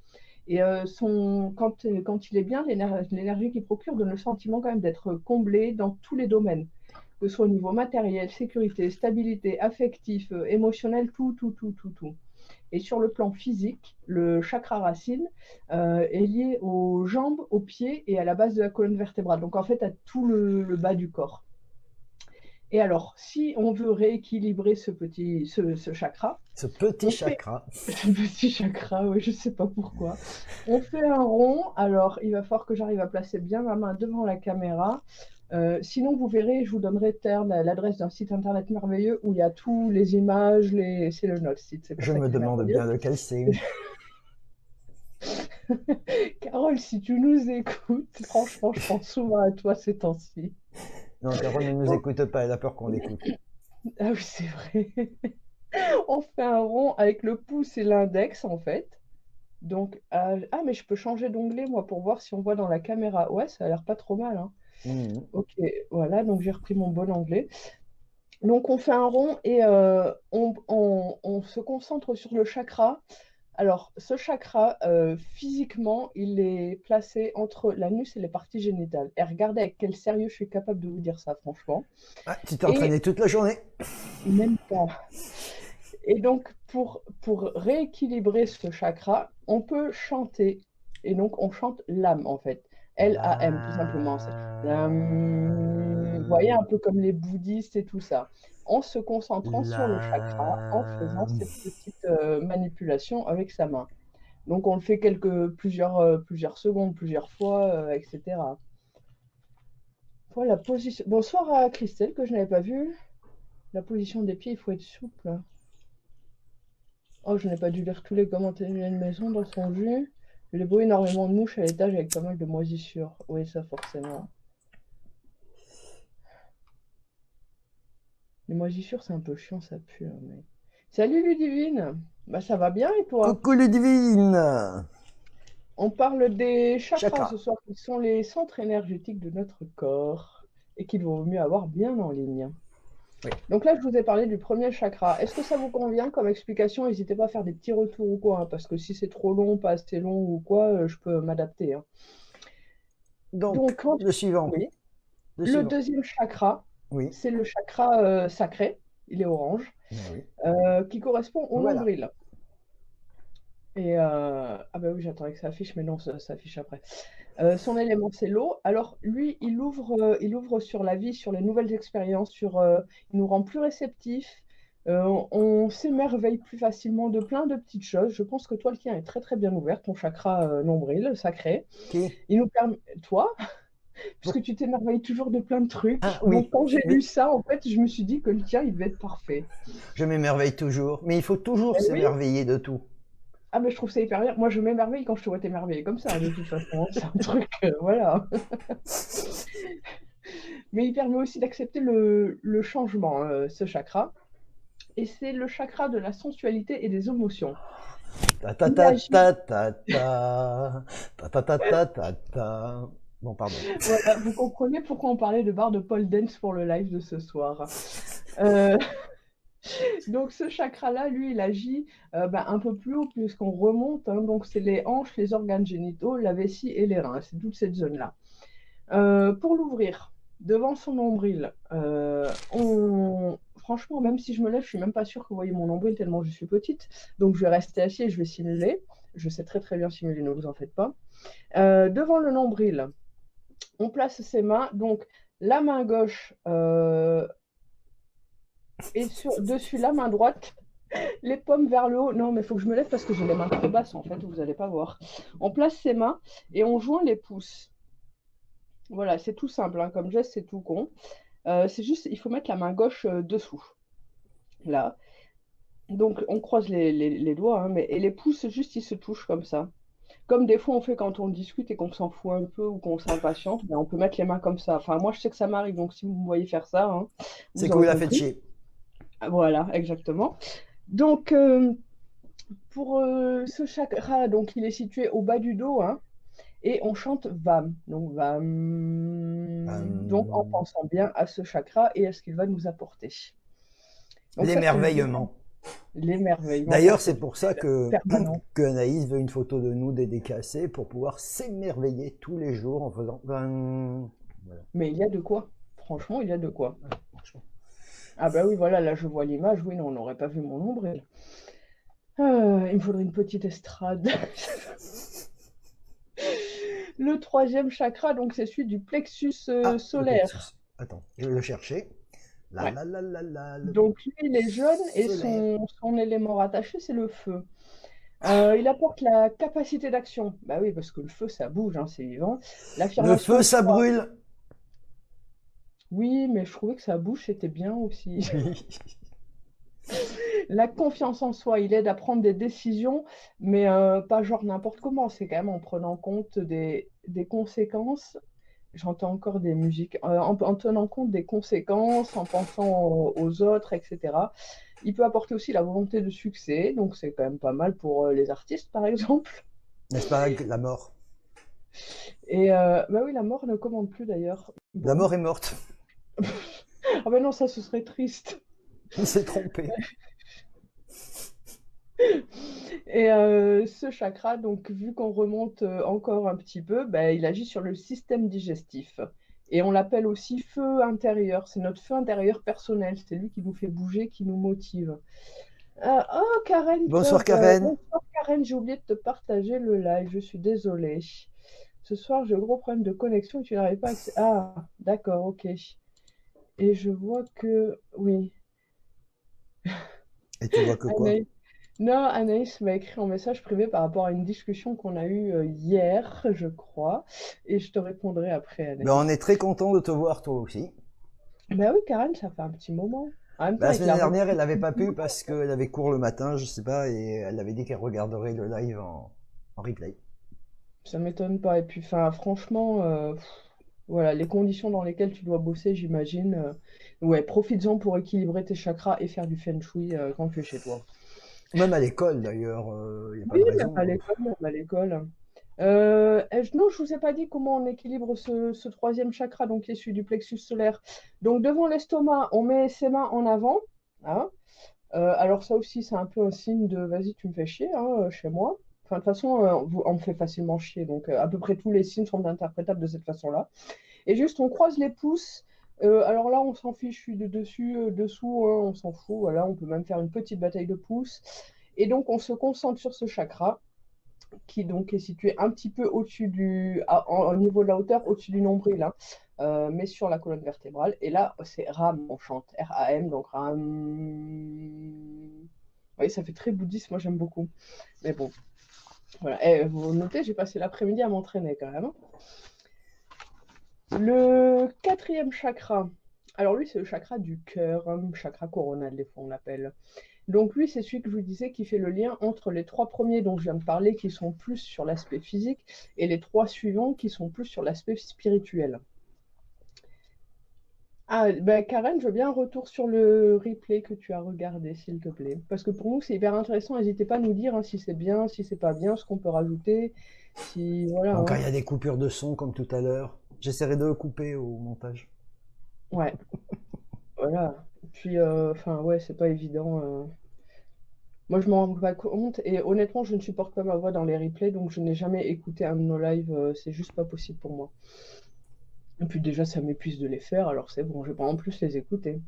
Et quand il est bien, l'énergie qu'il procure donne le sentiment quand même d'être comblé dans tous les domaines, que ce soit au niveau matériel, sécurité, stabilité, affectif, émotionnel, tout, tout, tout, tout, tout. Et sur le plan physique, le chakra racine est lié aux jambes, aux pieds et à la base de la colonne vertébrale. Donc en fait, à tout le bas du corps. Et alors, si on veut rééquilibrer ce chakra, Ce petit on fait chakra. ce petit chakra, oui, je ne sais pas pourquoi. On fait un rond. Alors, il va falloir que j'arrive à placer bien ma main devant la caméra. Sinon, vous verrez, je vous donnerai l'adresse d'un site internet merveilleux où il y a tous les images, c'est le notre site, c'est pour Je ça me qu'il est demande merveilleux. bien lequel c'est. Carole, si tu nous écoutes, franchement, je pense souvent à toi ces temps-ci. Non, Carole ne nous Donc, écoute pas, elle a peur qu'on l'écoute. ah oui, c'est vrai. On fait un rond avec le pouce et l'index, en fait. Donc, ah, mais je peux changer d'onglet, moi, pour voir si on voit dans la caméra. Ouais, ça a l'air pas trop mal, hein. Mhm. Ok, voilà, donc j'ai repris mon bon anglais. Donc, on fait un rond et on se concentre sur le chakra. Alors, ce chakra, physiquement, il est placé entre l'anus et les parties génitales. Et regardez avec quel sérieux je suis capable de vous dire ça, franchement. Ah, tu t'es Et entraîné toute la journée. même pas. Et donc, pour rééquilibrer ce chakra, on peut chanter. Et donc, on chante l'âme, en fait. L-A-M, tout simplement. C'est l'âme. Vous voyez, un peu comme les bouddhistes et tout ça. En se concentrant sur le chakra, en faisant La... cette petite manipulation avec sa main. Donc, on le fait plusieurs secondes, plusieurs fois, etc. Voilà, la position. Bonsoir à Christelle, que je n'avais pas vue. La position des pieds, il faut être souple. Oh, je n'ai pas dû lire tous les commentaires de maison dans son jus. Il y a énormément de mouches à l'étage avec pas mal de moisissures. Oui, ça forcément. Les moisissures, c'est un peu chiant, ça pue, hein, mais... Salut Ludivine! Bah ça va bien et toi? Coucou Ludivine. On parle des chakras Chakra. ce soir, qui sont les centres énergétiques de notre corps et qu'il vaut mieux avoir bien en ligne. Oui. Donc là, je vous ai parlé du premier chakra. Est-ce que ça vous convient comme explication? N'hésitez pas à faire des petits retours ou quoi, hein, parce que si c'est trop long, pas assez long ou quoi, je peux m'adapter, hein. Donc, Donc, le suivant. oui. Le Le suivant. deuxième chakra, Oui. c'est le chakra sacré, il est orange, Ah oui. qui correspond au Voilà. nombril. Et ah bah oui, j'attendais que ça affiche, mais non, ça affiche après. Son élément, c'est l'eau. Alors lui, il ouvre sur la vie, sur les nouvelles expériences, il nous rend plus réceptifs. On s'émerveille plus facilement de plein de petites choses. Je pense que toi, le tien est très très bien ouvert, ton chakra nombril sacré. Qui? Il nous permet, toi, Bon. puisque tu t'émerveilles toujours de plein de Ah trucs. oui. Donc quand j'ai Mais lu ça, en fait, je me suis dit que le tien, il devait être parfait. je m'émerveille toujours. Mais il faut toujours Eh oui. s'émerveiller de tout. Ah, mais je trouve ça hyper bien. Moi, je m'émerveille quand je te vois t'émerveiller comme ça, de toute façon. C'est un truc, voilà. Mais il permet aussi d'accepter le changement, ce chakra. Et c'est le chakra de la sensualité et des émotions. Ta ta Il ta agit, ta ta ta. Ta ta ta ta ta ta. Bon, pardon. voilà, vous comprenez pourquoi on parlait de barre de pole dance pour le live de ce soir. Euh, donc ce chakra-là, lui, il agit un peu plus haut puisqu'on remonte, hein. Donc c'est les hanches, les organes génitaux, la vessie et les reins. C'est toute cette zone-là. Pour l'ouvrir, devant son nombril, franchement, même si je me lève, je suis même pas sûre que vous voyez mon nombril tellement je suis petite. Donc je vais rester assis et je vais simuler. Je sais très très bien simuler, ne vous en faites pas. Devant le nombril, on place ses mains. Donc la main gauche est dessus la main droite. Les paumes vers le haut. Non, mais il faut que je me lève parce que j'ai les mains trop basses, en fait, vous n'allez pas voir. On place ses mains et on joint les pouces. Voilà, c'est tout simple, hein, comme geste, c'est tout con. C'est juste, il faut mettre la main gauche dessous, là. Donc, on croise les doigts, hein, et les pouces, juste, ils se touchent comme ça. Comme des fois, on fait quand on discute et qu'on s'en fout un peu ou qu'on s'impatiente, ben, on peut mettre les mains comme ça. Enfin, moi, je sais que ça m'arrive, donc si vous me voyez faire ça, hein, C'est vous aurez cool, la fête compris. chier. Voilà, exactement. Donc, pour ce chakra, donc, il est situé au bas du dos, hein, et on chante VAM. Donc, VAM. Donc, en Euh, pensant bien à ce chakra et à ce qu'il va nous apporter. Donc, ça, c'est le deuxième. L'émerveillement. L'émerveillement, D'ailleurs, quand c'est c'est pour ça permanent. que Anaïs veut une photo de nous dédicacée pour pouvoir s'émerveiller tous les jours en faisant. Voilà, Mais il y a de quoi. Franchement, il y a de quoi. franchement. Ah bah oui, voilà, là, je vois l'image. Oui, non, on n'aurait pas vu mon nombril. Il me faudrait une petite estrade. Le troisième chakra, donc, c'est celui du plexus Ah, le solaire. plexus. Attends, je vais le chercher. Ouais. Le Donc, lui, il est jaune et solaire. son élément rattaché, c'est le feu. Il apporte la capacité d'action. Bah oui, parce que le feu, ça bouge, hein, c'est vivant. Le feu, L'affirmation de ça soi. brûle. Oui, mais je trouvais que sa bouche était bien aussi. Oui. La confiance en soi, il aide à prendre des décisions, mais pas genre n'importe comment. C'est quand même en prenant compte des conséquences. J'entends encore des musiques. En tenant compte des conséquences, en pensant aux autres, etc. Il peut apporter aussi la volonté de succès, donc c'est quand même pas mal pour les artistes, par exemple. N'est-ce pas la mort? Et bah oui, la mort ne commande plus d'ailleurs. La Bon. mort est morte. Ah ben non, ça ce serait triste. Il s'est trompé. Et ce chakra, donc vu qu'on remonte encore un petit peu, bah, il agit sur le système digestif. Et on l'appelle aussi feu intérieur. C'est notre feu intérieur personnel. C'est lui qui nous fait bouger, qui nous motive. Oh, Karen Bonsoir Pub. Karen. Bonsoir, Karen. J'ai oublié de te partager le live. Je suis désolée. Ce soir, j'ai un gros problème de connexion et tu n'arrives pas à accéder. Ah, d'accord, ok. Et je vois que. Oui. Et tu vois que quoi? Anaïs. Non, Anaïs m'a écrit en message privé par rapport à une discussion qu'on a eue hier, je crois, et je te répondrai après, Ben, on Anaïs. est très content de te voir toi aussi. Ben oui, Karen, ça fait un petit moment. En même Ben, temps, la avec semaine la dernière, elle reprise, n'avait pas pu parce qu'elle avait cours le matin, je sais pas, et elle avait dit qu'elle regarderait le live en replay. ça m'étonne pas. Et puis, enfin, franchement, voilà, les conditions dans lesquelles tu dois bosser, j'imagine. Ouais, profites-en pour équilibrer tes chakras et faire du feng shui quand tu es chez toi. Même à l'école d'ailleurs, il n'y a pas Oui, de même à raison. l'école, même à l'école. Non, je vous ai pas dit comment on équilibre ce troisième chakra, donc qui est celui du plexus solaire. Donc devant l'estomac, on met ses mains en avant, hein. Alors ça aussi, c'est un peu un signe de vas-y, tu me fais chier, hein, chez moi. Enfin, de toute façon, on me fait facilement chier, donc à peu près tous les signes sont interprétables de cette façon-là. Et juste, on croise les pouces. Alors là, on s'en fiche, je suis de dessus, dessous, hein, on s'en fout. Voilà, on peut même faire une petite bataille de pouces. Et donc, on se concentre sur ce chakra qui donc est situé un petit peu au-dessus au niveau de la hauteur, au-dessus du nombril, hein, mais sur la colonne vertébrale. Et là, c'est Ram, on chante R-A-M, donc Ram. Oui, ça fait très bouddhiste, moi j'aime beaucoup. Mais bon, voilà. Et vous notez, j'ai passé l'après-midi à m'entraîner quand même. Le quatrième chakra, alors lui, c'est le chakra du cœur, hein, chakra coronal, des fois on l'appelle. Donc lui, c'est celui que je vous disais qui fait le lien entre les trois premiers dont je viens de parler, qui sont plus sur l'aspect physique, et les trois suivants qui sont plus sur l'aspect spirituel. Ah, ben Karen, je veux bien un retour sur le replay que tu as regardé, s'il te plaît. Parce que pour nous, c'est hyper intéressant. N'hésitez pas à nous dire hein, si c'est bien, si c'est pas bien, ce qu'on peut rajouter. Si, voilà, Bon, quand hein. il y a des coupures de son comme tout à l'heure, j'essaierai de le couper au montage. Ouais, voilà. Puis, enfin, ouais, c'est pas évident. Moi, je m'en rends pas compte. Et honnêtement, je ne supporte pas ma voix dans les replays, donc je n'ai jamais écouté un de nos lives. C'est juste pas possible pour moi. Et puis déjà, ça m'épuise de les faire, alors c'est bon, je vais pas en plus les écouter.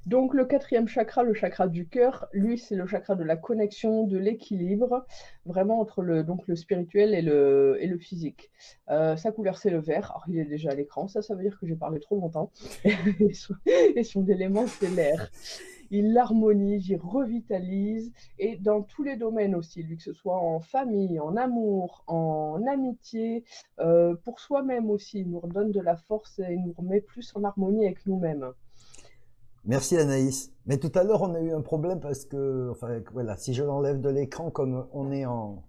Donc le quatrième chakra, le chakra du cœur, lui, c'est le chakra de la connexion, de l'équilibre, vraiment entre donc le spirituel et le physique. Sa couleur, c'est le vert. Alors, il est déjà à l'écran, ça veut dire que j'ai parlé trop longtemps. Et son élément, c'est l'air. il l'harmonise, il revitalise, et dans tous les domaines aussi, lui, que ce soit en famille, en amour, en amitié, pour soi-même aussi, il nous redonne de la force et il nous remet plus en harmonie avec nous-mêmes. Merci Anaïs. Mais tout à l'heure, on a eu un problème parce que, enfin, voilà, si je l'enlève de l'écran, comme on est en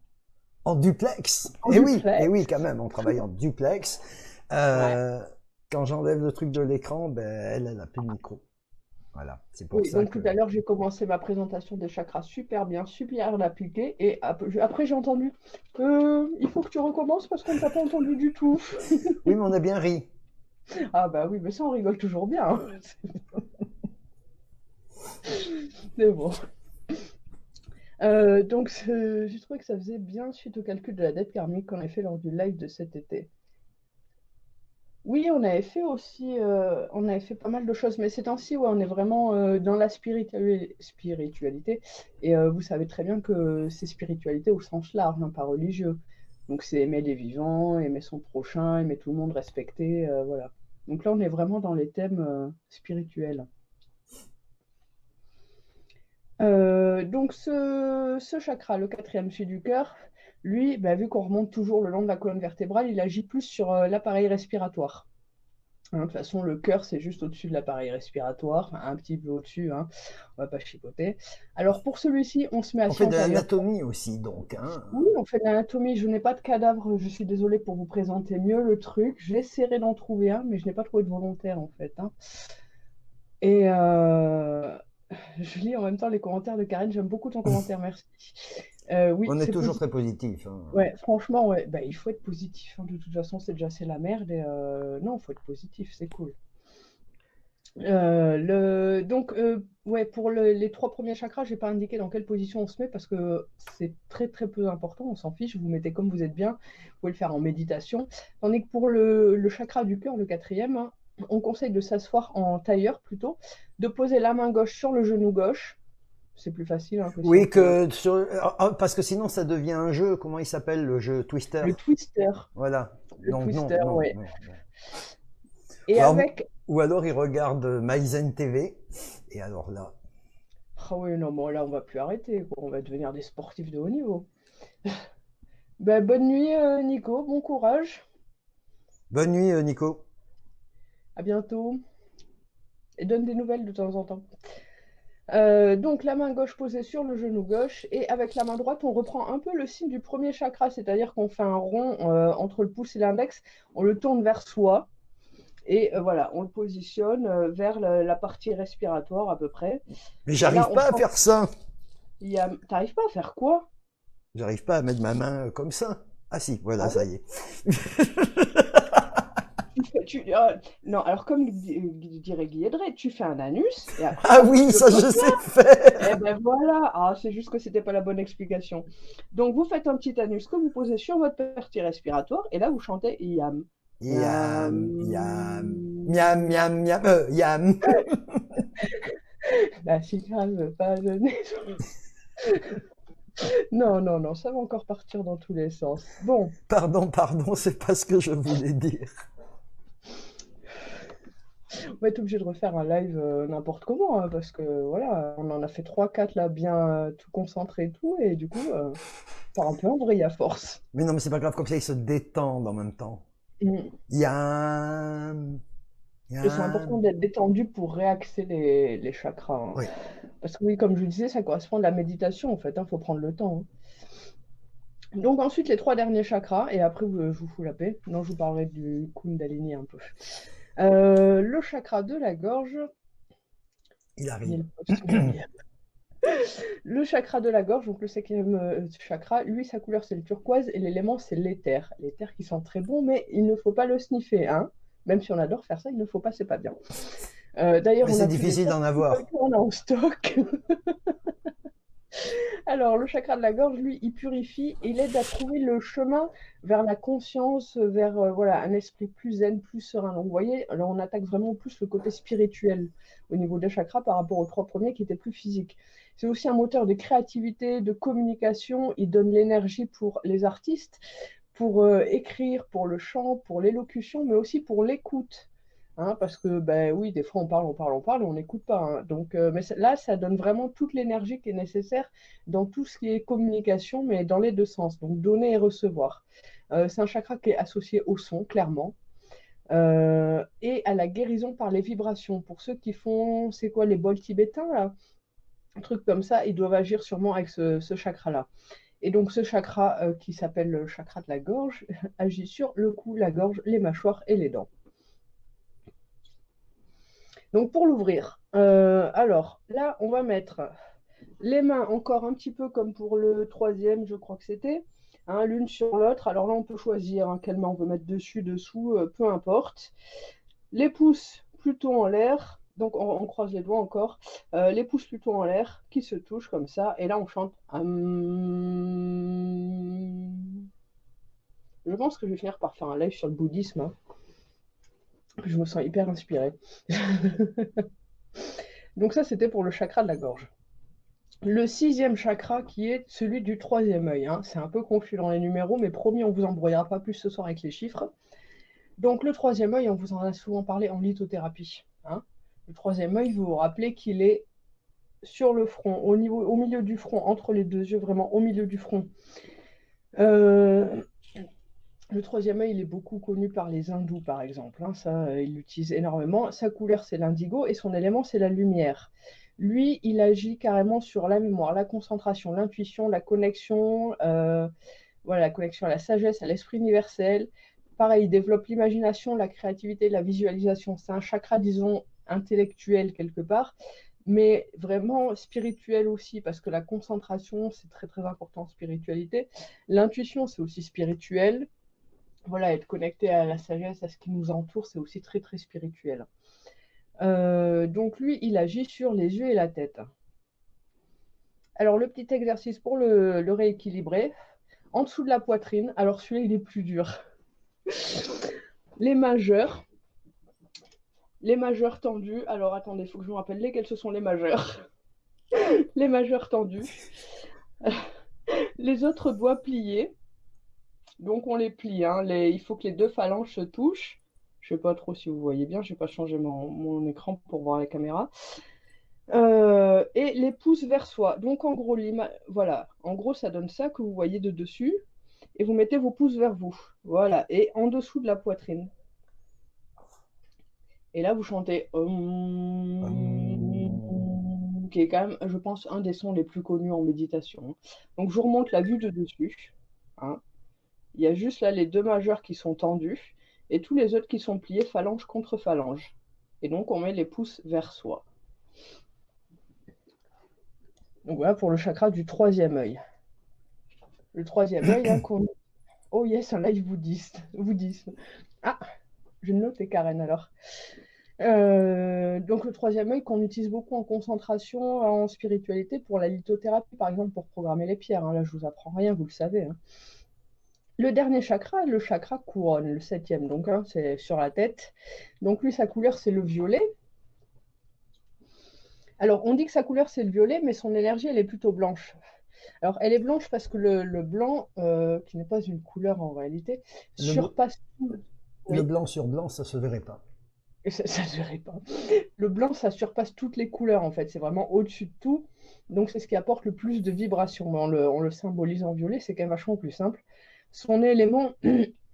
duplex, En et oui, duplex. quand même, on travaille en duplex. Ouais. Euh, Quand j'enlève le truc de l'écran, ben, elle a plus de micro. Voilà, c'est pour Oui, ça donc que... tout à l'heure, j'ai commencé ma présentation des chakras super bien, super bien appliquée, et après j'ai entendu, il faut que tu recommences parce qu'on ne t'a pas entendu du tout. Oui, mais on a bien ri. Ah bah oui, mais ça on rigole toujours bien, hein. C'est bon. Donc j'ai trouvé que ça faisait bien suite au calcul de la dette karmique qu'on a fait lors du live de cet été. Oui, on avait fait aussi, on avait fait pas mal de choses, mais ces temps-ci, ouais, on est vraiment dans la spiritualité. Et vous savez très bien que c'est spiritualité au sens large, hein, pas religieux. Donc c'est aimer les vivants, aimer son prochain, aimer tout le monde, respecter, voilà. Donc là, on est vraiment dans les thèmes spirituels. Donc ce chakra, le quatrième, celui du cœur, lui, bah, vu qu'on remonte toujours le long de la colonne vertébrale, il agit plus sur l'appareil respiratoire. Hein, de toute façon, le cœur, c'est juste au-dessus de l'appareil respiratoire, un petit peu au-dessus, hein, on va pas chipoter. Alors pour celui-ci, on se met On assis fait en de tailleur. l'anatomie aussi, donc, hein. Oui, on fait de l'anatomie, je n'ai pas de cadavre, je suis désolée pour vous présenter mieux le truc. J'essaierai d'en trouver un, mais je n'ai pas trouvé de volontaire en fait, hein. Et je lis en même temps les commentaires de Karine, j'aime beaucoup ton commentaire, merci. Oui, On est c'est toujours positif. très positif, hein. Ouais, franchement, ouais, bah, il faut être positif, hein. De toute façon, c'est la merde. Et non, il faut être positif, c'est cool. Donc, ouais, pour les trois premiers chakras, j'ai pas indiqué dans quelle position on se met parce que c'est très très peu important, on s'en fiche, vous mettez comme vous êtes bien, vous pouvez le faire en méditation. Tandis que pour le chakra du cœur, le quatrième, hein, on conseille de s'asseoir en tailleur plutôt, de poser la main gauche sur le genou gauche, c'est plus facile hein, que si on Oui, fait parce que sinon ça devient un jeu, comment il s'appelle, le jeu Twister? le twister. Voilà. Le Donc non, twister, non, ouais. non, non. Et avec. Ou alors il regarde Maizen TV, et alors là, Ah oui, non, bon, là, on va plus arrêter, quoi. On va devenir des sportifs de haut niveau. Ben, bonne nuit, Nico. Bon courage. bonne nuit Nico. À bientôt. Et donne des nouvelles de temps en temps. Donc, la main gauche posée sur le genou gauche. Et avec la main droite, on reprend un peu le signe du premier chakra. C'est-à-dire qu'on fait un rond entre le pouce et l'index. On le tourne vers soi. Et voilà, on le positionne vers la partie respiratoire à peu près. Mais Et là, j'arrive on pas à sent. faire ça. T'arrives pas à faire quoi? J'arrive pas à mettre ma main comme ça. Ah si, voilà, Ah ça oui. y est. Non, alors comme dirait Guy Edray, tu fais un anus et après Ah t'appuies oui, le ça je poste. sais Eh faire. ben voilà, ah, c'est juste que c'était pas la bonne explication. Donc vous faites un petit anus que vous posez sur votre partie respiratoire et là vous chantez yam. Yam, yam, miam, Yam. miam, miam, yam. La cigale veut pas donner. Non, non, non, ça va encore partir dans tous les sens. Bon, Pardon, pardon, c'est pas ce que je voulais dire. on va être obligé de refaire un live n'importe comment, hein, parce que voilà, on en a fait trois quatre là, bien tout concentré et tout, et du coup, part un peu en vrille à force. Mais non, mais c'est pas grave, comme ça ils se détendent en même temps. Mm. Yam, Et c'est important yam. d'être détendu pour réaxer les chakras, hein. Oui. Parce que oui, comme je vous disais, ça correspond à la méditation en fait, il faut prendre le temps, hein. Donc ensuite, les trois derniers chakras, et après je vous fous la paix. Non, je vous parlerai du Kundalini un peu. Le chakra de la gorge, Il il y a arrive. le poste derrière. Le chakra de la gorge, donc le cinquième chakra, lui, sa couleur c'est le turquoise et l'élément c'est l'éther. L'éther qui sent très bon, mais il ne faut pas le sniffer, hein. Même si on adore faire ça, il ne faut pas, c'est pas bien. D'ailleurs, Mais on c'est a pris difficile l'éther d'en tout seul avoir. qu'on a en stock. Alors, le chakra de la gorge, lui, il purifie, il aide à trouver le chemin vers la conscience, vers voilà, un esprit plus zen, plus serein. Donc, vous voyez, là, on attaque vraiment plus le côté spirituel au niveau des chakras par rapport aux trois premiers qui étaient plus physiques. C'est aussi un moteur de créativité, de communication. Il donne l'énergie pour les artistes, pour écrire, pour le chant, pour l'élocution, mais aussi pour l'écoute. hein, parce que, ben oui, des fois, on parle et on n'écoute pas, hein. Donc, mais là, ça donne vraiment toute l'énergie qui est nécessaire dans tout ce qui est communication, mais dans les deux sens, donc donner et recevoir. C'est un chakra qui est associé au son, clairement, et à la guérison par les vibrations. Pour ceux qui font, c'est quoi, les bols tibétains, là? Un truc comme ça, ils doivent agir sûrement avec ce chakra-là. Et donc ce chakra qui s'appelle le chakra de la gorge agit sur le cou, la gorge, les mâchoires et les dents. Donc pour l'ouvrir, alors là on va mettre les mains encore un petit peu comme pour le troisième, je crois que c'était, hein, l'une sur l'autre. Alors là on peut choisir hein, quelle main on veut mettre dessus, dessous, peu importe. Les pouces plutôt en l'air, donc on croise les doigts encore, les pouces plutôt en l'air qui se touchent comme ça, et là on chante. Je pense que je vais finir par faire un live sur le bouddhisme, hein. Je me sens hyper inspirée. Donc ça c'était pour le chakra de la gorge. Le sixième chakra qui est celui du troisième œil, hein. C'est un peu confus dans les numéros, mais promis on vous embrouillera pas plus ce soir avec les chiffres. Donc le troisième œil, on vous en a souvent parlé en lithothérapie, hein. Le troisième œil, vous vous rappelez qu'il est sur le front, au milieu du front, entre les deux yeux, vraiment au milieu du front. Le troisième œil, il est beaucoup connu par les hindous, par exemple, hein. Ça, ils l'utilisent énormément. Sa couleur, c'est l'indigo, et son élément, c'est la lumière. Lui, il agit carrément sur la mémoire, la concentration, l'intuition, la connexion, voilà, la connexion à la sagesse, à l'esprit universel. Pareil, il développe l'imagination, la créativité, la visualisation. C'est un chakra, disons, intellectuel quelque part, mais vraiment spirituel aussi, parce que la concentration, c'est très très important en spiritualité. L'intuition, c'est aussi spirituel. Voilà, être connecté à la sagesse, à ce qui nous entoure, c'est aussi très très spirituel. Donc lui, il agit sur les yeux et la tête. Alors le petit exercice pour le rééquilibrer, en dessous de la poitrine, alors celui-là, il est plus dur. Les majeurs tendus. Alors attendez, il faut que je me rappelle lesquels ce sont les majeurs. Les majeurs tendus. Les autres doigts pliés. Donc on les plie, hein. Il faut que les deux phalanges se touchent. Je ne sais pas trop si vous voyez bien, je n'ai pas changé mon écran pour voir la caméra. Et les pouces vers soi. Donc en gros, voilà. En gros, ça donne ça que vous voyez de dessus. Et vous mettez vos pouces vers vous. Voilà. Et en dessous de la poitrine. Et là, vous chantez qui est quand même, je pense, un des sons les plus connus en méditation. Donc je vous remonte la vue de dessus, hein. Il y a juste là les deux majeurs qui sont tendus et tous les autres qui sont pliés phalange contre phalange. Et donc on met les pouces vers soi. Donc voilà pour le chakra du troisième œil. Le troisième œil, hein, oh yes, un live bouddhisme. Ah, je vais noter Karen alors. Donc le troisième œil qu'on utilise beaucoup en concentration, en spiritualité, pour la lithothérapie, par exemple, pour programmer les pierres, hein. Là, je vous apprends rien, vous le savez, hein. Le dernier chakra, le chakra couronne, le septième, donc hein, c'est sur la tête. Donc lui, sa couleur, c'est le violet. Alors, on dit que sa couleur, c'est le violet, mais son énergie, elle est plutôt blanche. Alors, elle est blanche parce que le blanc, qui n'est pas une couleur en réalité, surpasse tout. Le blanc sur blanc, ça se verrait pas. Ça ne se verrait pas. Le blanc, ça surpasse toutes les couleurs, en fait. C'est vraiment au-dessus de tout. Donc, c'est ce qui apporte le plus de vibrations. Mais on le symbolise en violet, c'est quand même vachement plus simple. Son élément,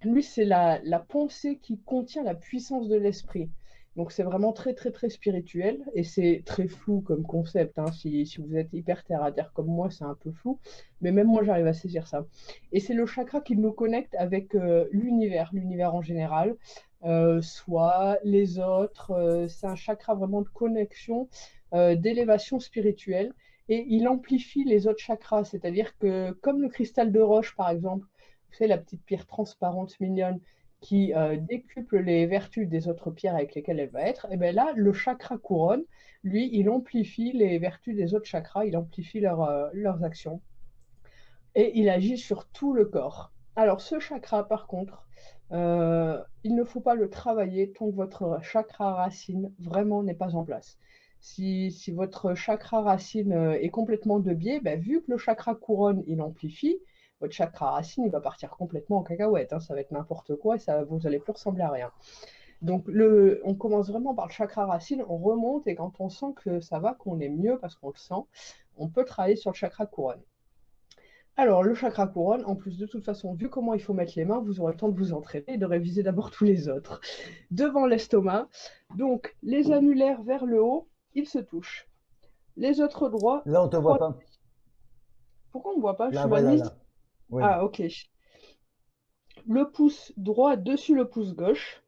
lui, c'est la pensée qui contient la puissance de l'esprit. Donc, c'est vraiment très, très, très spirituel. Et c'est très flou comme concept, hein. Si vous êtes hyper terre à terre comme moi, c'est un peu flou. Mais même moi, j'arrive à saisir ça. Et c'est le chakra qui nous connecte avec l'univers en général. Soit les autres. C'est un chakra vraiment de connexion, d'élévation spirituelle. Et il amplifie les autres chakras. C'est-à-dire que, comme le cristal de roche, par exemple, c'est la petite pierre transparente mignonne qui décuple les vertus des autres pierres avec lesquelles elle va être, et bien là, le chakra couronne, lui, il amplifie les vertus des autres chakras, il amplifie leurs actions. Et il agit sur tout le corps. Alors ce chakra, par contre, il ne faut pas le travailler tant que votre chakra racine vraiment n'est pas en place. Si votre chakra racine est complètement de biais, ben, vu que le chakra couronne, il amplifie, votre chakra racine, il va partir complètement en cacahuète, hein. Ça va être n'importe quoi et vous n'allez plus ressembler à rien. Donc, on commence vraiment par le chakra racine, on remonte et quand on sent que ça va, qu'on est mieux parce qu'on le sent, on peut travailler sur le chakra couronne. Alors, le chakra couronne, en plus de toute façon, vu comment il faut mettre les mains, vous aurez le temps de vous entraîner et de réviser d'abord tous les autres. Devant l'estomac, donc les annulaires vers le haut, ils se touchent. Les autres droits, Là, on te voit pas. pourquoi on ne voit pas? Je Là, suis mal voilà, mise. là. Oui. Ah, ok. Le pouce droit dessus le pouce gauche.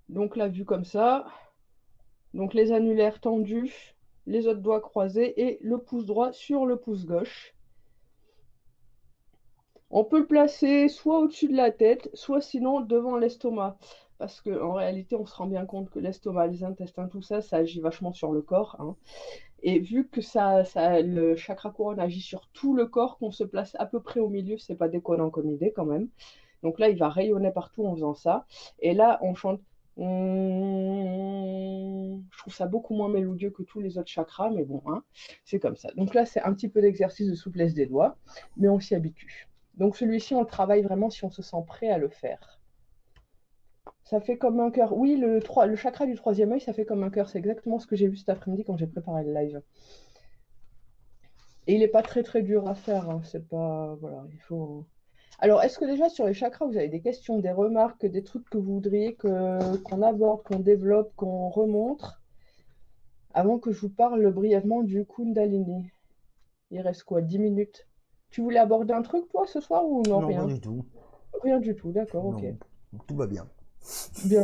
Donc là, vu comme ça. Donc les annulaires tendus, les autres doigts croisés et le pouce droit sur le pouce gauche. On peut le placer soit au-dessus de la tête, soit sinon devant l'estomac. Parce qu'en réalité, on se rend bien compte que l'estomac, les intestins, tout ça, ça agit vachement sur le corps, hein. Et vu que le chakra couronne agit sur tout le corps, qu'on se place à peu près au milieu, c'est pas déconnant comme idée quand même. Donc là, il va rayonner partout en faisant ça. Et là, on chante. Je trouve ça beaucoup moins mélodieux que tous les autres chakras, mais bon, hein, c'est comme ça. Donc là, c'est un petit peu d'exercice de souplesse des doigts, mais on s'y habitue. Donc celui-ci, on le travaille vraiment si on se sent prêt à le faire. Ça fait comme un cœur. Oui, le chakra du troisième œil, ça fait comme un cœur. C'est exactement ce que j'ai vu cet après-midi quand j'ai préparé le live. Et il n'est pas très très dur à faire, hein. C'est pas. Voilà, il faut. Alors, est-ce que déjà sur les chakras, vous avez des questions, des remarques, des trucs que vous voudriez qu'on aborde, qu'on développe, qu'on remontre, avant que je vous parle brièvement du Kundalini? Il reste quoi, 10 minutes? Tu voulais aborder un truc, toi, ce soir, ou non, Non, pas rien? du tout. Rien du tout, d'accord, ok. Non, tout va bien. Bien.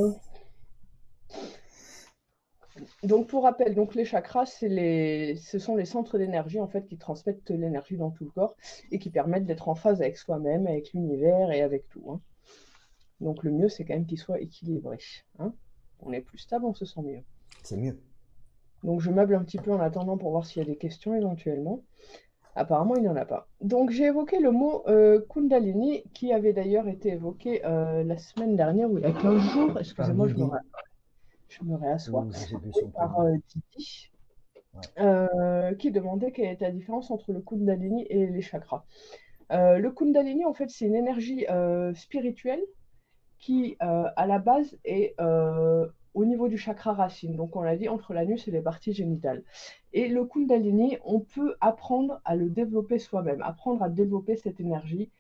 Donc, pour rappel, donc les chakras, ce sont les centres d'énergie en fait qui transmettent l'énergie dans tout le corps et qui permettent d'être en phase avec soi-même, avec l'univers et avec tout, hein. Donc, le mieux, c'est quand même qu'ils soient équilibrés, hein. On est plus stable, on se sent mieux. C'est mieux. Donc, je meuble un petit peu en attendant pour voir s'il y a des questions éventuellement. Apparemment, il n'y en a pas. Donc, j'ai évoqué le mot Kundalini, qui avait d'ailleurs été évoqué la semaine dernière, ou il y a 15 jours. Excusez-moi, Par Didi. je me réassois. Ou je sais plus Oui, son par prénom. Didi, Ouais. qui demandait quelle était la différence entre le Kundalini et les chakras. Le Kundalini, en fait, c'est une énergie spirituelle qui, à la base, est au niveau du chakra racine. Donc, on l'a dit, entre l'anus et les parties génitales. Et le Kundalini, on peut apprendre à le développer soi-même, apprendre à développer cette énergie.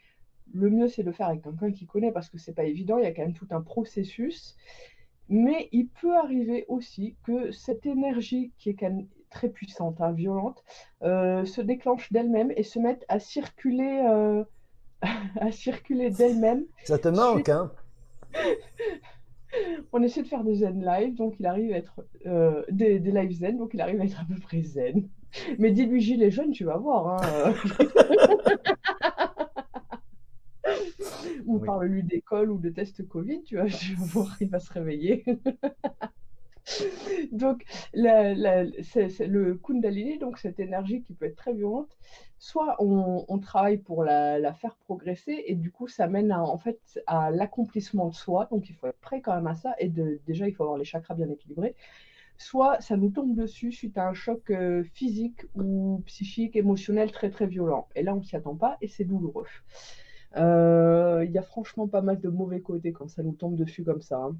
Le mieux, c'est de le faire avec quelqu'un qui connaît parce que c'est pas évident, il y a quand même tout un processus. Mais il peut arriver aussi que cette énergie, qui est quand même très puissante, hein, violente, se déclenche d'elle-même et se mette à circuler d'elle-même Ça te suite. manque, hein? On essaie de faire des zen live, donc il arrive à être des live zen, donc il arrive à être à peu près zen. Mais dis-lui gilet jaune, tu vas voir, hein. Ou Oui. parle-lui d'école ou de test Covid, tu vas voir, il va se réveiller. Donc, c'est le Kundalini, donc cette énergie qui peut être très violente, soit on travaille pour la faire progresser, et du coup, ça mène en fait, à l'accomplissement de soi, donc il faut être prêt quand même à ça, et déjà, il faut avoir les chakras bien équilibrés, soit ça nous tombe dessus suite à un choc physique ou psychique, émotionnel très très violent. Et là, on s'y attend pas, et c'est douloureux. Il y a franchement pas mal de mauvais côtés quand ça nous tombe dessus comme ça, hein.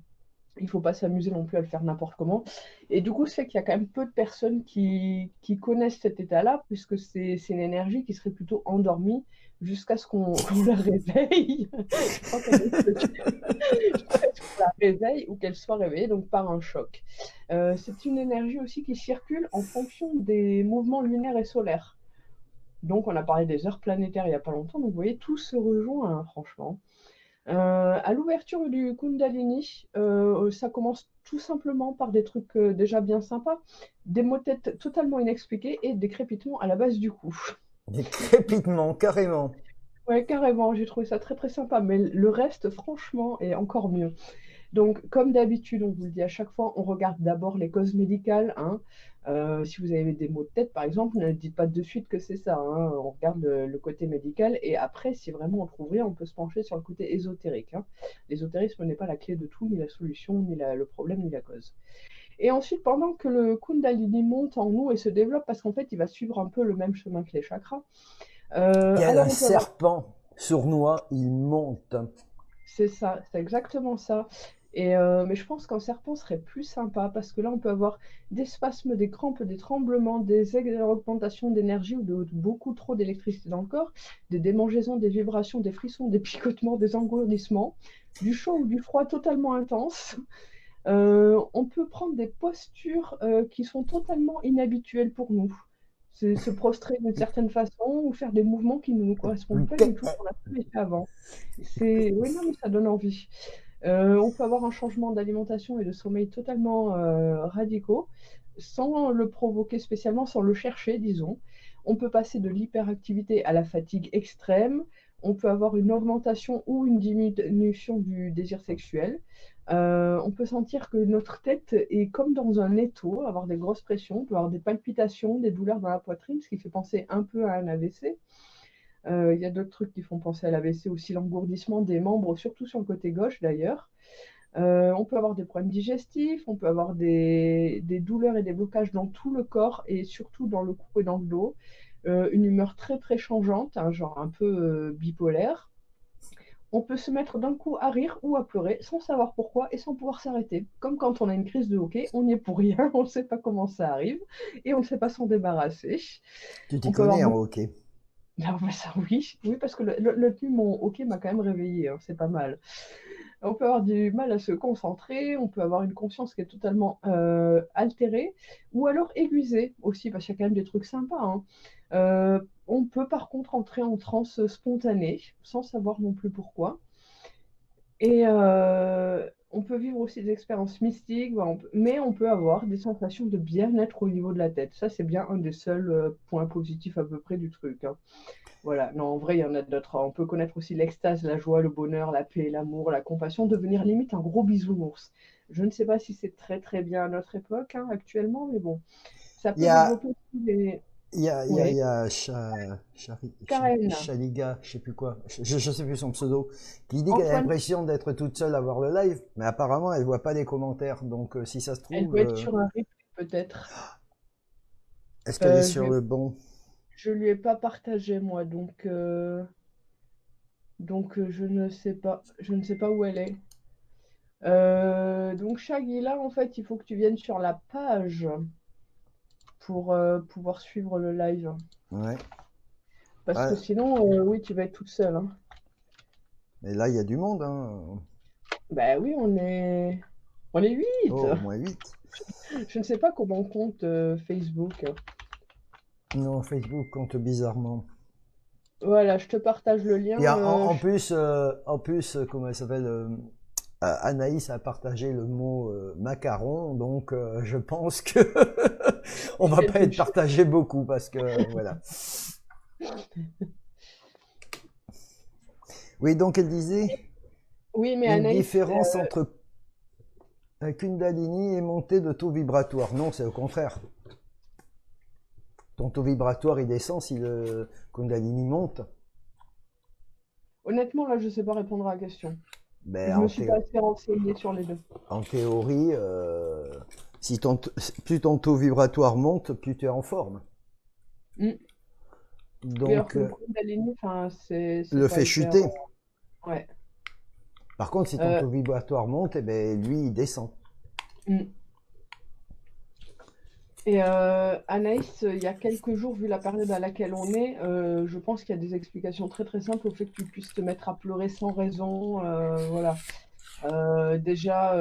Il ne faut pas s'amuser non plus à le faire n'importe comment. Et du coup, c'est qu'il y a quand même peu de personnes qui connaissent cet état-là, puisque c'est une énergie qui serait plutôt endormie jusqu'à ce qu'on la réveille. Je crois qu'elle est jusqu'à ce qu'on la réveille ou qu'elle soit réveillée donc par un choc. C'est une énergie aussi qui circule en fonction des mouvements lunaires et solaires. Donc, on a parlé des heures planétaires il n'y a pas longtemps, donc vous voyez, tout se rejoint, hein, franchement. À l'ouverture du Kundalini, ça commence tout simplement par des trucs déjà bien sympas, des maux-têtes totalement inexpliqués et des crépitements à la base du cou. Des crépitements, carrément. Ouais, carrément, j'ai trouvé ça très très sympa, mais le reste, franchement, est encore mieux. Donc, comme d'habitude, on vous le dit à chaque fois, on regarde d'abord les causes médicales, hein. Si vous avez des maux de tête, par exemple, ne dites pas de suite que c'est ça, hein. On regarde le côté médical et après, si vraiment on trouve rien, on peut se pencher sur le côté ésotérique, hein. L'ésotérisme n'est pas la clé de tout, ni la solution, ni le problème, ni la cause. Et ensuite, pendant que le Kundalini monte en nous et se développe, parce qu'en fait, il va suivre un peu le même chemin que les chakras, Tel alors un on peut avoir. serpent sournois, il monte. C'est ça, c'est exactement ça. Mais je pense qu'un serpent serait plus sympa parce que là, on peut avoir des spasmes, des crampes, des tremblements, des augmentations d'énergie ou de beaucoup trop d'électricité dans le corps, des démangeaisons, des vibrations, des frissons, des picotements, des engourdissements, du chaud ou du froid totalement intense. On peut prendre des postures qui sont totalement inhabituelles pour nous. Se prostrer d'une certaine façon ou faire des mouvements qui ne nous correspondent pas du tout, qu'on n'a jamais fait avant. Oui, non, mais ça donne envie. On peut avoir un changement d'alimentation et de sommeil totalement radicaux, sans le provoquer spécialement, sans le chercher, disons. On peut passer de l'hyperactivité à la fatigue extrême. On peut avoir une augmentation ou une diminution du désir sexuel. On peut sentir que notre tête est comme dans un étau, avoir des grosses pressions, on peut avoir des palpitations, des douleurs dans la poitrine, ce qui fait penser un peu à un AVC. Il y a d'autres trucs qui font penser à l'AVC aussi, l'engourdissement des membres, surtout sur le côté gauche d'ailleurs. On peut avoir des problèmes digestifs, on peut avoir des douleurs et des blocages dans tout le corps et surtout dans le cou et dans le dos. Une humeur très très changeante, un genre un peu bipolaire. On peut se mettre d'un coup à rire ou à pleurer sans savoir pourquoi et sans pouvoir s'arrêter. Comme quand on a une crise de hoquet, on n'y est pour rien, on ne sait pas comment ça arrive et on ne sait pas s'en débarrasser. Tu t'y On peut avoir connais en beaucoup... hockey. Ah, bah ça oui, oui parce que mon hockey m'a quand même réveillé, hein, c'est pas mal. On peut avoir du mal à se concentrer, on peut avoir une conscience qui est totalement altérée, ou alors aiguisée aussi, parce qu'il y a quand même des trucs sympas, hein. On peut par contre entrer en transe spontanée, sans savoir non plus pourquoi. Et on peut vivre aussi des expériences mystiques, voilà, mais on peut avoir des sensations de bien-être au niveau de la tête. Ça, c'est bien un des seuls points positifs à peu près du truc, hein. Voilà, non, en vrai, il y en a d'autres. On peut connaître aussi l'extase, la joie, le bonheur, la paix, l'amour, la compassion, devenir limite un gros bisounours. Je ne sais pas si c'est très très bien à notre époque, hein, actuellement, mais bon, ça Il y peut a, développer aussi des... il Oui, y a Karen, Chaliga, je sais plus quoi, je sais plus son pseudo, qui dit qu'elle a Antoine, l'impression d'être toute seule à voir le live, mais apparemment elle voit pas les commentaires, donc si ça se elle trouve, doit être sur un replay peut-être. est-ce qu'elle est Je sur lui ai, le bon? je lui ai pas partagé moi, donc je ne sais pas où elle est. Donc Shaggy, là, en fait, il faut que tu viennes sur la page pour pouvoir suivre le live. Ouais. Parce que Ah, sinon, oui, tu vas être toute seule, hein. mais là il y a du monde, hein. Bah oui, on est 8. Oh, au moins 8. Je ne sais pas comment on compte Facebook. Non, Facebook compte bizarrement. Voilà, je te partage le lien. Puis en plus, comment elle s'appelle, Anaïs a partagé le mot macaron, donc je pense que on va pas Quelque être chose. partagé beaucoup parce que voilà. Oui, donc elle disait Oui, mais une Anaïs, différence entre Kundalini et montée de taux vibratoire. Non, c'est au contraire. Ton taux vibratoire il descend si le Kundalini monte. honnêtement, là, je ne sais pas répondre à la question. Ben, Je me suis pas assez renseignée sur les deux. en théorie, si plus ton taux vibratoire monte, plus tu es en forme. Mm. Oui, alors Donc, que le Kundalini, enfin, c'est le pas fait hyper. chuter. Ouais. Par contre, si ton Euh, taux vibratoire monte, eh ben, lui, il descend. mm. Et Anaïs, il y a quelques jours, vu la période à laquelle on est, je pense qu'il y a des explications très très simples au fait que tu puisses te mettre à pleurer sans raison. Voilà. Déjà,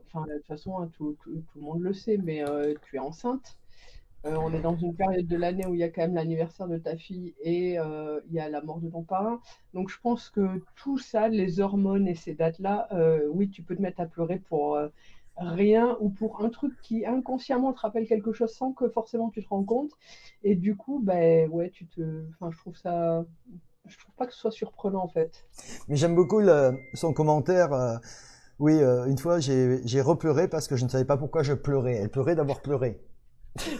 enfin, de toute façon, hein, tout le monde le sait, mais tu es enceinte. On est dans une période de l'année où il y a quand même l'anniversaire de ta fille et il y a la mort de ton parrain. Donc je pense que tout ça, les hormones et ces dates-là, oui, tu peux te mettre à pleurer pour rien ou pour un truc qui inconsciemment te rappelle quelque chose sans que forcément tu te rends compte. Et du coup, ben ouais, enfin, je trouve pas que ce soit surprenant en fait. Mais j'aime beaucoup son commentaire. Oui, une fois, j'ai repleuré parce que je ne savais pas pourquoi je pleurais. Elle pleurait d'avoir pleuré.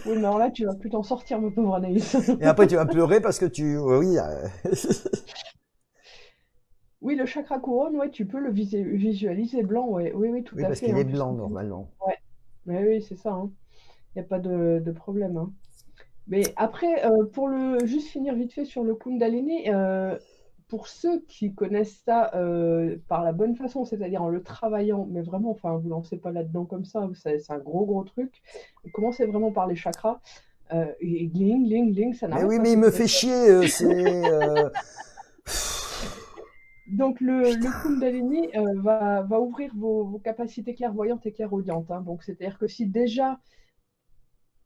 Oui, mais alors là, tu vas plus t'en sortir, ma pauvre Anaïs. Et après, tu vas pleurer parce que oui, Oui, le chakra couronne, ouais, tu peux le visualiser blanc, ouais. Oui, oui, tout oui, à parce fait, qu'il hein, est blanc puisque normalement. ouais. Mais oui, c'est ça, hein. Il n'y a pas de problème, hein. Mais après, juste finir vite fait sur le Kundalini, pour ceux qui connaissent ça par la bonne façon, c'est-à-dire en le travaillant, mais vraiment, enfin, vous lancez pas là-dedans comme ça, c'est un gros truc. Commencez vraiment par les chakras. Et gling, gling, gling, ça Mais n'arrête oui, pas mais il ces me fait téléphones. chier, Donc le Kundalini va ouvrir vos capacités clairvoyantes et clairaudientes, hein. Donc c'est-à-dire que si déjà,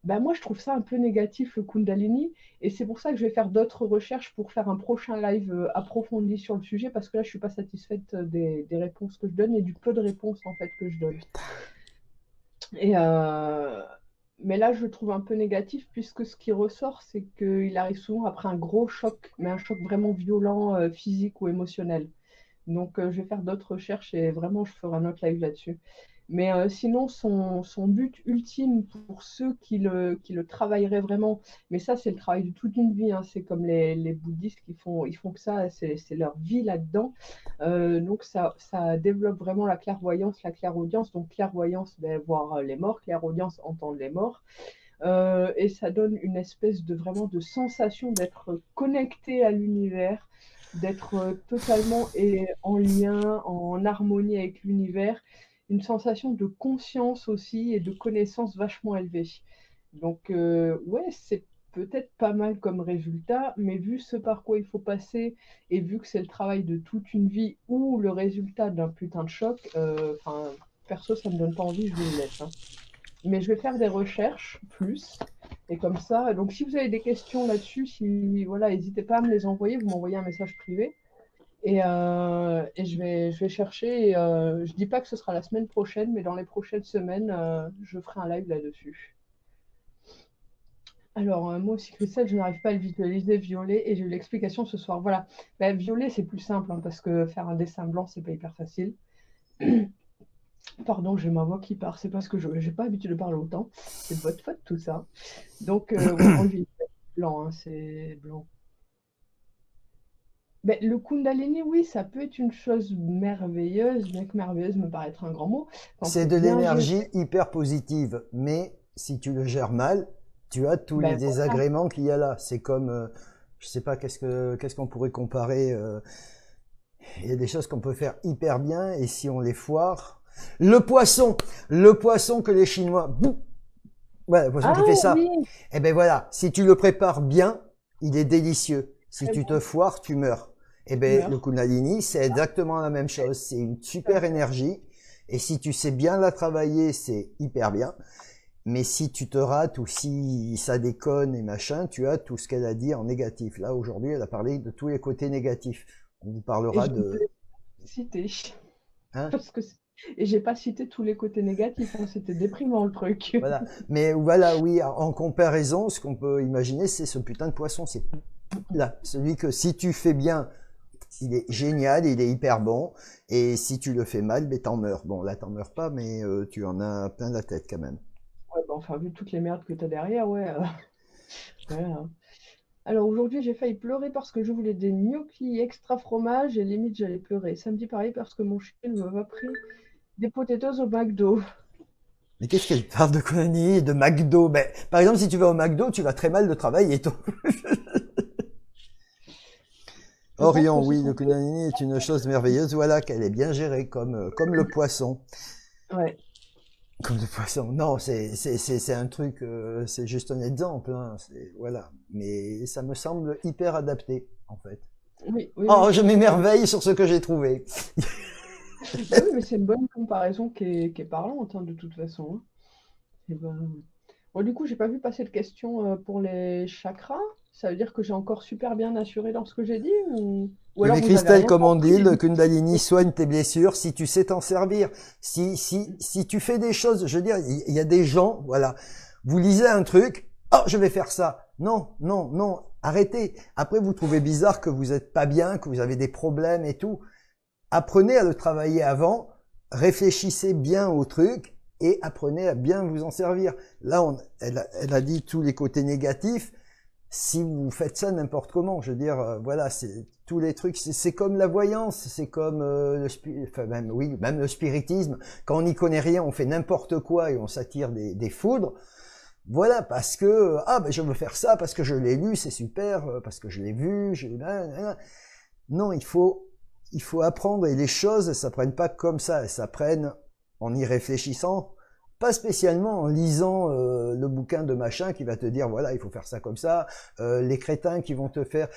ben moi je trouve ça un peu négatif le Kundalini, et c'est pour ça que je vais faire d'autres recherches pour faire un prochain live approfondi sur le sujet, parce que là je suis pas satisfaite des réponses que je donne et du peu de réponses en fait que je donne. Et mais là je le trouve un peu négatif, puisque ce qui ressort c'est qu'il arrive souvent après un gros choc, mais un choc vraiment violent, physique ou émotionnel. Donc, je vais faire d'autres recherches et vraiment, je ferai un autre live là-dessus. Mais sinon, son but ultime pour ceux qui le travailleraient vraiment, mais ça, c'est le travail de toute une vie, hein. C'est comme les bouddhistes ils font que ça, c'est leur vie là-dedans. Donc, ça développe vraiment la clairvoyance, la clairaudience. Donc, clairvoyance, ben, voir les morts, clairaudience, entendre les morts. Et ça donne une espèce de vraiment de sensation d'être connecté à l'univers, d'être totalement en lien, en harmonie avec l'univers, une sensation de conscience aussi et de connaissance vachement élevée. Donc ouais, c'est peut-être pas mal comme résultat, mais vu ce par quoi il faut passer et vu que c'est le travail de toute une vie ou le résultat d'un putain de choc, enfin perso ça me donne pas envie, je vous le laisse, hein. Mais je vais faire des recherches plus. Et comme ça, donc si vous avez des questions là-dessus, si voilà, n'hésitez pas à me les envoyer, vous m'envoyez un message privé. Et je vais chercher. Je dis pas que ce sera la semaine prochaine, mais dans les prochaines semaines, je ferai un live là-dessus. Alors, moi aussi, Christelle, je n'arrive pas à le visualiser violet et j'ai eu l'explication ce soir. Voilà. Ben, violet, c'est plus simple, hein, parce que faire un dessin blanc, c'est pas hyper facile. Pardon, j'ai ma voix qui part. C'est parce que je n'ai pas l'habitude de parler autant. C'est de votre faute, tout ça. Donc, ouais, enlever blanc, hein, c'est blanc. Ben, le Kundalini, oui, ça peut être une chose merveilleuse, bien que merveilleuse me paraître un grand mot, quand c'est c'est de bien géré. l'énergie hyper positive. Mais si tu le gères mal, tu as tous les Ben, voilà. désagréments qu'il y a là. C'est comme, je sais pas, qu'est-ce qu'on pourrait comparer. Il y a des choses qu'on peut faire hyper bien et si on les foire, le poisson que les Chinois, ouais, le poisson Ah qui fait ça. oui, Eh ben voilà, si tu le prépares bien, il est délicieux. Si très tu te bon, foires, tu meurs. Eh tu ben le meurs. Kundalini, c'est exactement la même chose. C'est une super énergie. Et si tu sais bien la travailler, c'est hyper bien. Mais si tu te rates ou si ça déconne et machin, tu as tout ce qu'elle a dit en négatif. Là, aujourd'hui, elle a parlé de tous les côtés négatifs. On vous Et parlera je ne de, l'ai pas cité. hein, Parce que et j'ai pas cité tous les côtés négatifs, hein, c'était déprimant le truc. voilà. Mais voilà, oui, en comparaison, ce qu'on peut imaginer, c'est ce putain de poisson. C'est là, celui que si tu fais bien, il est génial, il est hyper bon. Et si tu le fais mal, ben t'en meurs. Bon, là, t'en meurs pas, mais tu en as plein la tête quand même. Ouais, bah, enfin, vu toutes les merdes que t'as derrière, ouais. Voilà. Alors aujourd'hui, j'ai failli pleurer parce que je voulais des gnocchis extra fromage et limite j'allais pleurer. Samedi, pareil, parce que mon chien m'a pris des potatoes au McDo. Mais qu'est-ce qu'elle parle de conneries, de McDo? Ben, par exemple, si tu vas au McDo, tu vas très mal de travail et tout. Je pense Orion, que ce oui, le sont tous. Kundalini est une chose merveilleuse. Voilà, qu'elle est bien gérée comme le poisson. Ouais. Comme le poisson. Non, c'est un truc, c'est juste un exemple, hein. Voilà. Mais ça me semble hyper adapté, en fait. Oui, oui, oui, Oh, je c'est sûr. m'émerveille sur ce que j'ai trouvé. Bah oui, mais c'est une bonne comparaison qui est parlante, hein, de toute façon, hein. Et ben, bon, du coup, j'ai pas vu passer de questions pour les chakras. Ça veut dire que j'ai encore super bien assuré dans ce que j'ai dit, ou Oui, alors mais vous avez Christelle, rien comme on compris dit, et le vous- Kundalini soigne tes blessures si tu sais t'en servir. Si tu fais des choses, je veux dire, il y a des gens, voilà, vous lisez un truc, oh, je vais faire ça. Non, non, non, arrêtez. Après, vous trouvez bizarre que vous êtes pas bien, que vous avez des problèmes et tout. Apprenez à le travailler avant, réfléchissez bien au truc et apprenez à bien vous en servir. Là, elle a dit tous les côtés négatifs. Si vous faites ça n'importe comment, je veux dire, voilà, c'est tous les trucs, c'est comme la voyance, c'est comme enfin même oui, même le spiritisme. Quand on n'y connaît rien, on fait n'importe quoi et on s'attire des foudres. Voilà, parce que ah ben je veux faire ça parce que je l'ai lu, c'est super, parce que je l'ai vu, Non, il faut apprendre et les choses, elles s'apprennent pas comme ça, elles s'apprennent en y réfléchissant, pas spécialement en lisant le bouquin de machin qui va te dire voilà, il faut faire ça comme ça, les crétins qui vont te faire,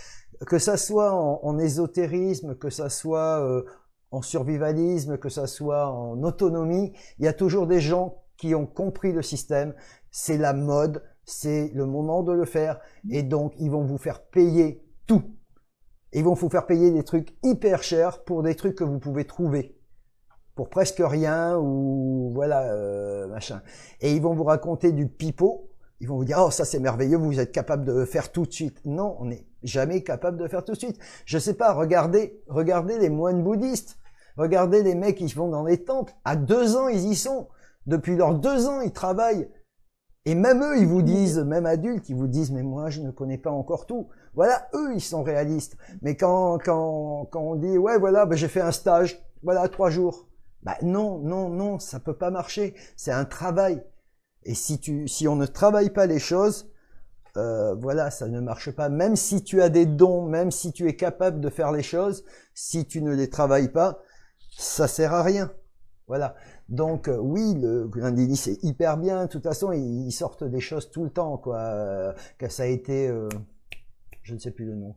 que ça soit en ésotérisme, que ça soit en survivalisme, que ça soit en autonomie, il y a toujours des gens qui ont compris le système, c'est la mode, c'est le moment de le faire, et donc ils vont vous faire payer tout. Ils vont vous faire payer des trucs hyper chers pour des trucs que vous pouvez trouver pour presque rien ou voilà machin. Et ils vont vous raconter du pipeau. Ils vont vous dire oh ça c'est merveilleux, vous êtes capable de faire tout de suite. Non, on n'est jamais capable de faire tout de suite. Je sais pas, regardez les moines bouddhistes, regardez les mecs qui vont dans les temples. À 2 ans ils y sont. Depuis leurs 2 ans ils travaillent. Et même eux, ils vous disent, même adultes, ils vous disent, mais moi, je ne connais pas encore tout. Voilà, eux, ils sont réalistes. Mais quand on dit, ouais, voilà, ben, j'ai fait un stage, voilà, 3 jours. Bah, non, ça peut pas marcher. C'est un travail. Et si on ne travaille pas les choses, voilà, ça ne marche pas. Même si tu as des dons, même si tu es capable de faire les choses, si tu ne les travailles pas, ça sert à rien. Voilà. Donc oui, le Kundalini c'est hyper bien. De toute façon, ils sortent des choses tout le temps, quoi. Que ça a été, je ne sais plus le nom.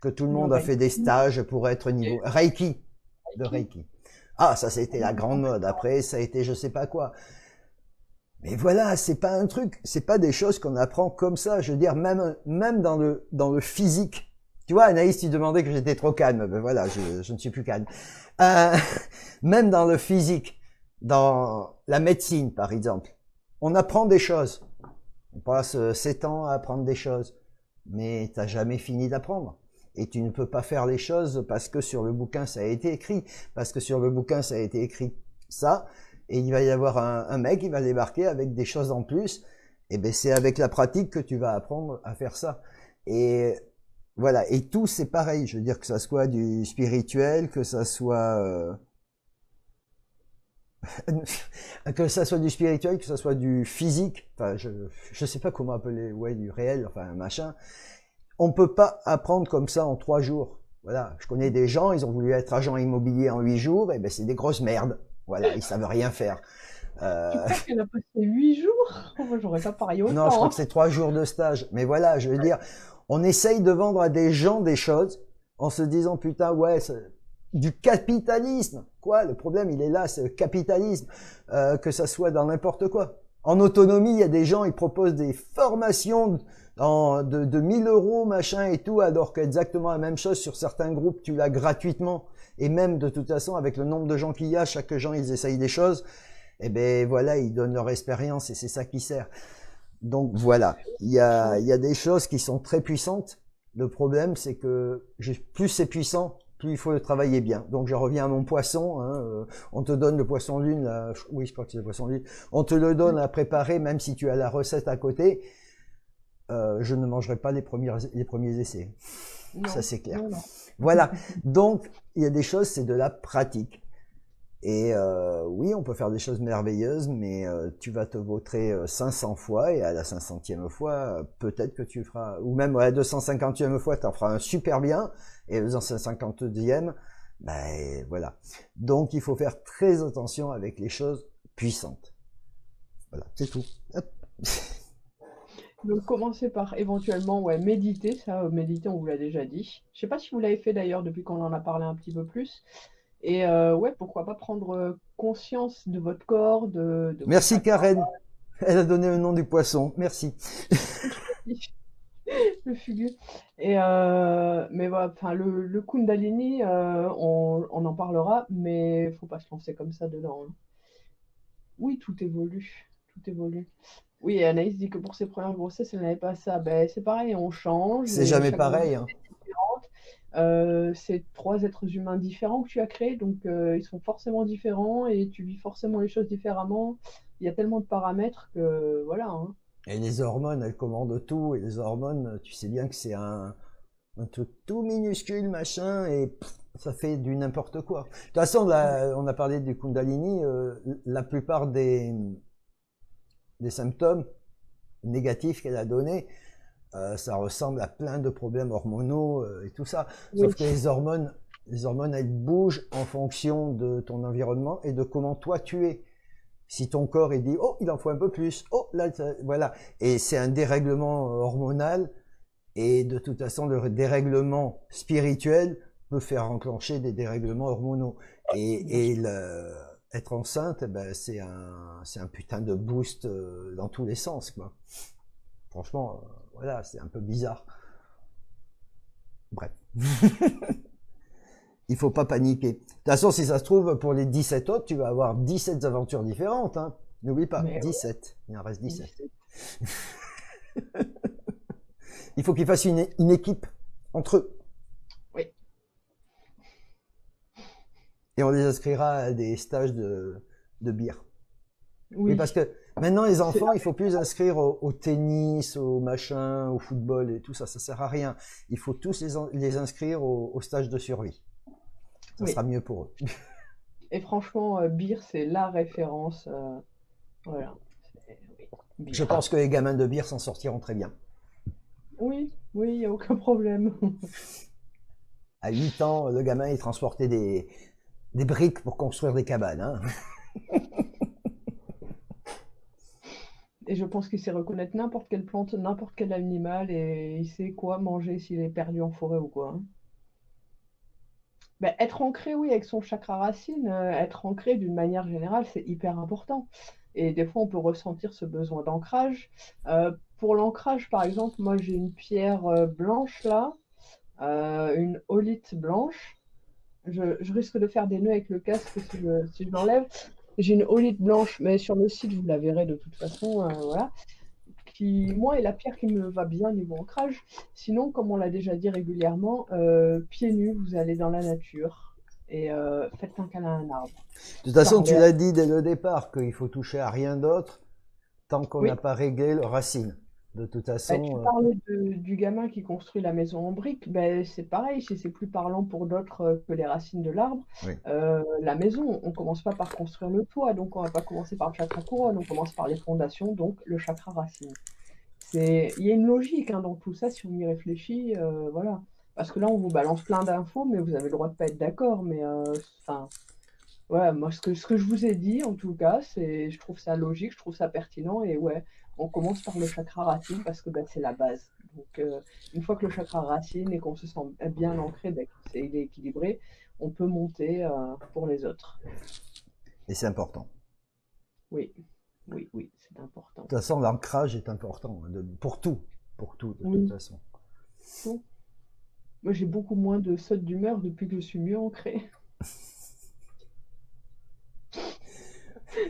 Que tout le monde a fait des stages pour être niveau Reiki, de Reiki. Ah, ça a été la grande mode. Après, ça a été je sais pas quoi. Mais voilà, c'est pas un truc, c'est pas des choses qu'on apprend comme ça. Je veux dire, même dans le physique. Tu vois, Anaïs, tu demandais que j'étais trop calme. Ben voilà, je ne suis plus calme. Même dans le physique, dans la médecine, par exemple, on apprend des choses. On passe 7 ans à apprendre des choses. Mais t'as jamais fini d'apprendre. Et tu ne peux pas faire les choses parce que sur le bouquin, ça a été écrit. Parce que sur le bouquin, ça a été écrit ça. Et il va y avoir un mec qui va débarquer avec des choses en plus. Et ben, c'est avec la pratique que tu vas apprendre à faire ça. Et voilà, et tout c'est pareil, je veux dire que ça soit du spirituel, que ça soit que ça soit du spirituel, que ça soit du physique, enfin je sais pas comment appeler, ouais du réel, enfin machin. On peut pas apprendre comme ça en 3 jours. Voilà, je connais des gens, ils ont voulu être agent immobilier en 8 jours, et ben c'est des grosses merdes. Voilà, ils savent rien faire. Tu crois qu'elle a passé 8 jours? Moi, j'aurais pas parié Non, je crois autant. que c'est 3 jours de stage. Mais voilà, je veux dire, on essaye de vendre à des gens des choses en se disant putain ouais, c'est du capitalisme. Quoi? Le problème il est là, c'est le capitalisme, que ça soit dans n'importe quoi. En autonomie, il y a des gens, ils proposent des formations de 1000 euros machin et tout, alors qu'exactement la même chose sur certains groupes, tu l'as gratuitement. Et même de toute façon, avec le nombre de gens qu'il y a, chaque gens ils essayent des choses. Et ben voilà, ils donnent leur expérience et c'est ça qui sert. Donc voilà, il y a des choses qui sont très puissantes. Le problème, c'est que plus c'est puissant, plus il faut le travailler bien. Donc je reviens à mon poisson. Hein, on te donne le poisson lune, là, oui, je crois que c'est le poisson lune. On te le donne à préparer, même si tu as la recette à côté. Je ne mangerai pas les premiers essais. Non, Ça c'est clair. non. Voilà. Donc il y a des choses, c'est de la pratique. Et oui, on peut faire des choses merveilleuses, mais tu vas te vautrer 500 fois, et à la 500e fois, peut-être que tu feras, ou même à la 250e fois, tu en feras un super bien, et à la 250e, ben voilà. Donc il faut faire très attention avec les choses puissantes. Voilà, c'est tout. Hop. Donc, commencer par éventuellement ouais, méditer. Ça, méditer, on vous l'a déjà dit. Je sais pas si vous l'avez fait d'ailleurs depuis qu'on en a parlé un petit peu plus. Et ouais, pourquoi pas prendre conscience de votre corps, de votre Merci chakra, Karen. Elle a donné le nom du poisson. Merci. le fugu. Et mais voilà, enfin le Kundalini, on en parlera, mais faut pas se lancer comme ça dedans. Hein. Oui, tout évolue, tout évolue. Oui, et Anaïs dit que pour ses premières grossesses, elle n'avait pas ça. Ben, c'est pareil, on change C'est et jamais chaque grossesse pareil. Hein. est différente. C'est 3 êtres humains différents que tu as créés, donc ils sont forcément différents et tu vis forcément les choses différemment. Il y a tellement de paramètres que voilà. Hein. Et les hormones, elles commandent tout. Et les hormones, tu sais bien que c'est un truc tout minuscule, machin, et ça fait du n'importe quoi. De toute façon, là, on a parlé du Kundalini, la plupart des symptômes négatifs qu'elle a donnés, ça ressemble à plein de problèmes hormonaux et tout ça. Oui, Sauf que les hormones, elles bougent en fonction de ton environnement et de comment toi tu es. Si ton corps il dit oh il en faut un peu plus, oh là voilà, et c'est un dérèglement hormonal et de toute façon le dérèglement spirituel peut faire enclencher des dérèglements hormonaux être enceinte eh ben, c'est un putain de boost dans tous les sens quoi. Franchement voilà c'est un peu bizarre. Bref. Il faut pas paniquer. De toute façon, si ça se trouve, pour les 17 autres, tu vas avoir 17 aventures différentes. Hein. N'oublie pas, mais 17. Il en reste 17. oui, Il faut qu'ils fassent une équipe entre eux. oui, Et on les inscrira à des stages de bière. Oui, oui. parce que maintenant, les C'est enfants, il faut plus les inscrire au tennis, au machin, au football et tout ça. Ça sert à rien. Il faut tous les inscrire au stage de survie. Ça oui. sera mieux pour eux. Et franchement, Beer, c'est la référence. Voilà. Oui, Beer. Je pense que les gamins de bière s'en sortiront très bien. Oui, oui, il n'y a aucun problème. À 8 ans, le gamin, il transportait des briques pour construire des cabanes. Hein. Et je pense qu'il sait reconnaître n'importe quelle plante, n'importe quel animal, et il sait quoi manger s'il est perdu en forêt ou quoi. Hein. Ben, être ancré, oui, avec son chakra racine, être ancré d'une manière générale, c'est hyper important. Et des fois, on peut ressentir ce besoin d'ancrage. Pour l'ancrage, par exemple, moi, j'ai une pierre blanche là, une holite blanche. Je risque de faire des nœuds avec le casque si je l'enlève. J'ai une holite blanche, mais sur le site, vous la verrez de toute façon. Voilà. Qui, moi, est la pierre qui me va bien niveau ancrage. Sinon, comme on l'a déjà dit régulièrement, pieds nus, vous allez dans la nature et faites un câlin à un arbre. De toute façon, tu Parlez à... l'as dit dès le départ qu'il faut toucher à rien d'autre tant qu'on n'a Oui, pas réglé le racine. De toute tu façon, parlais du gamin qui construit la maison en briques. Ben, c'est pareil, si c'est plus parlant pour d'autres que les racines de l'arbre. oui. La maison, on commence pas par construire le toit, donc on va pas commencer par le chakra couronne, on commence par les fondations, donc le chakra racine. Il y a une logique hein, dans tout ça, si on y réfléchit, voilà. Parce que là, on vous balance plein d'infos, mais vous avez le droit de pas être d'accord. Mais enfin, ouais, moi, ce que je vous ai dit, en tout cas, je trouve ça logique, je trouve ça pertinent. Et ouais, on commence par le chakra racine parce que bah, c'est la base. Donc, une fois que le chakra racine et qu'on se sent bien ancré, bah, il est équilibré, on peut monter pour les autres. Et c'est important. Oui, oui, oui, c'est important. De toute façon, l'ancrage est important hein, pour tout, de Oui, toute façon. tout. Moi, j'ai beaucoup moins de sautes d'humeur depuis que je suis mieux ancrée.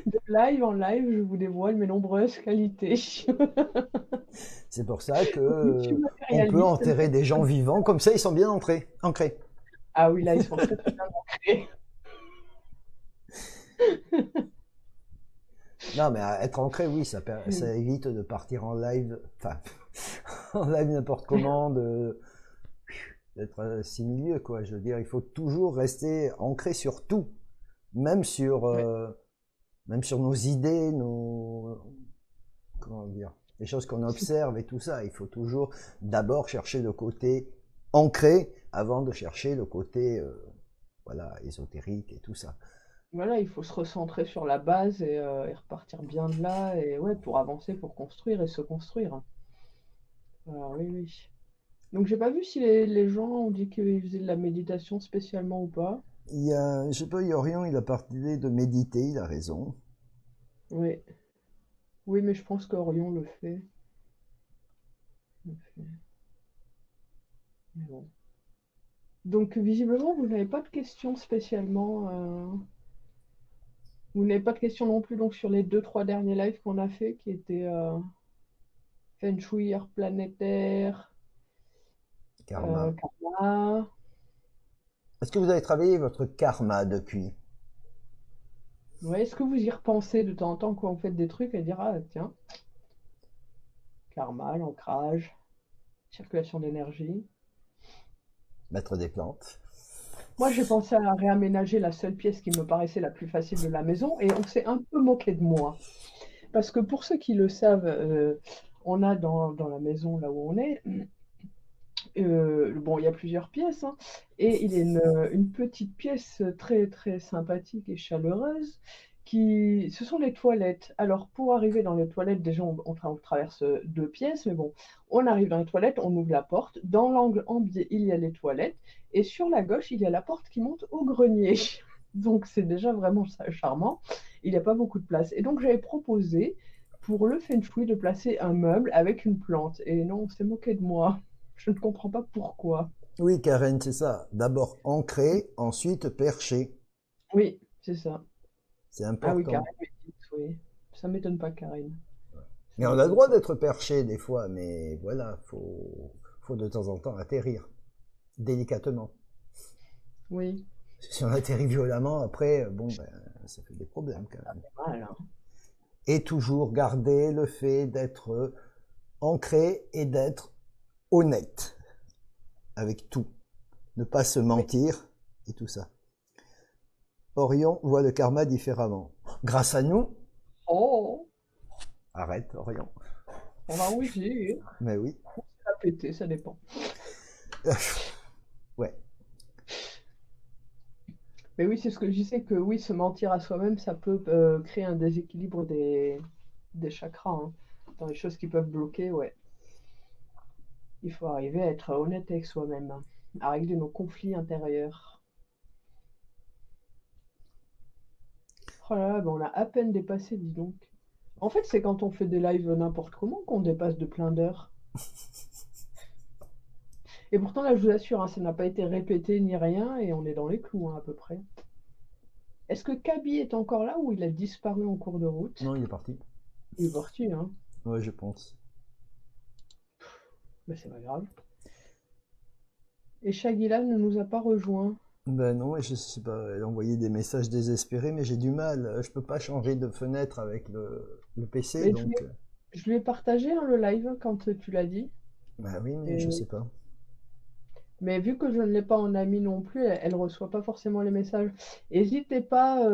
De live en live, je vous dévoile mes nombreuses qualités. C'est pour ça que Je suis on peut matérialiste. enterrer des gens vivants comme ça, ils sont bien ancrés. Ah oui, là, ils sont très très bien ancrés. Non, mais être ancré, oui, ça évite de partir en live, enfin, en live n'importe comment, d'être si milieu, quoi. Je veux dire, il faut toujours rester ancré sur tout, même sur, Ouais. même sur nos idées, comment dire, les choses qu'on observe et tout ça. Il faut toujours d'abord chercher le côté ancré avant de chercher le côté, voilà, ésotérique et tout ça. Voilà, il faut se recentrer sur la base et repartir bien de là, et ouais, pour avancer, pour construire et se construire. Alors oui, oui. Donc j'ai pas vu si les gens ont dit qu'ils faisaient de la méditation spécialement ou pas. Je sais pas, Yorion, il a parlé de méditer, il a raison. Oui, oui, mais je pense qu'Orion le fait. Le fait. Mais bon. Donc visiblement, vous n'avez pas de questions spécialement. Vous n'avez pas de questions non plus donc sur les 2-3 derniers lives qu'on a fait, qui étaient Feng Shui, Art planétaire, Karma. Karma. Est-ce que vous avez travaillé votre karma depuis? Ouais, est-ce que vous y repensez de temps en temps quand vous faites des trucs et dire ah tiens, Karma, l'ancrage, circulation d'énergie. Mettre des plantes. Moi, j'ai pensé à réaménager la seule pièce qui me paraissait la plus facile de la maison et on s'est un peu moqué de moi. Parce que pour ceux qui le savent, On a dans la maison là où on est, bon, il y a plusieurs pièces, hein, et il y a une petite pièce très très sympathique et chaleureuse ce sont les toilettes. Alors pour arriver dans les toilettes, déjà on traverse deux pièces, mais bon, on arrive dans les toilettes, on ouvre la porte. Dans l'angle en biais, il y a les toilettes, et sur la gauche, il y a la porte qui monte au grenier. Donc c'est déjà vraiment charmant. Il n'y a pas beaucoup de place. Et donc j'avais proposé pour le feng shui de placer un meuble avec une plante. Et non, on s'est moqué de moi. Je ne comprends pas pourquoi. Oui, Karen, c'est ça. D'abord ancré, ensuite perché. Oui, c'est ça. C'est Ah oui, important. Karine médite, oui. Ça m'étonne pas, Karine. Ça Mais on a le m'étonne droit pas. d'être perché des fois, mais voilà, faut de temps en temps atterrir délicatement. Oui, Si on atterrit violemment, après, bon, ben, ça fait des problèmes quand même. voilà. Et toujours garder le fait d'être ancré et d'être honnête avec tout. Ne pas se Oui. mentir et tout ça. Orion voit le karma différemment. Grâce à nous, Oh, arrête Orion. on va rougir. Mais oui. Ça a pété, ça dépend. Ouais. Mais oui, c'est ce que je disais, que oui, se mentir à soi-même, ça peut créer un déséquilibre des chakras, hein. Dans les choses qui peuvent bloquer, ouais. Il faut arriver à être honnête avec soi-même, hein, à régler nos conflits intérieurs. Oh là là, ben on a à peine dépassé, dis donc. En fait, c'est quand on fait des lives n'importe comment qu'on dépasse de plein d'heures. Et pourtant, là, je vous assure, hein, ça n'a pas été répété ni rien, et on est dans les clous, hein, à peu près. Est-ce que Kaby est encore là ou il a disparu en cours de route? Non, il est parti. Il est parti, hein. Ouais, je pense. Mais c'est pas grave. Et Shagila ne nous a pas rejoints. Ben non, je sais pas, elle a envoyé des messages désespérés, mais j'ai du mal. Je peux pas changer de fenêtre avec le PC, Mais donc. je lui ai partagé, hein, le live quand tu l'as dit. Ben oui, mais je Et- sais pas. Mais vu que je ne l'ai pas en ami non plus, elle reçoit pas forcément les messages. N'hésitez pas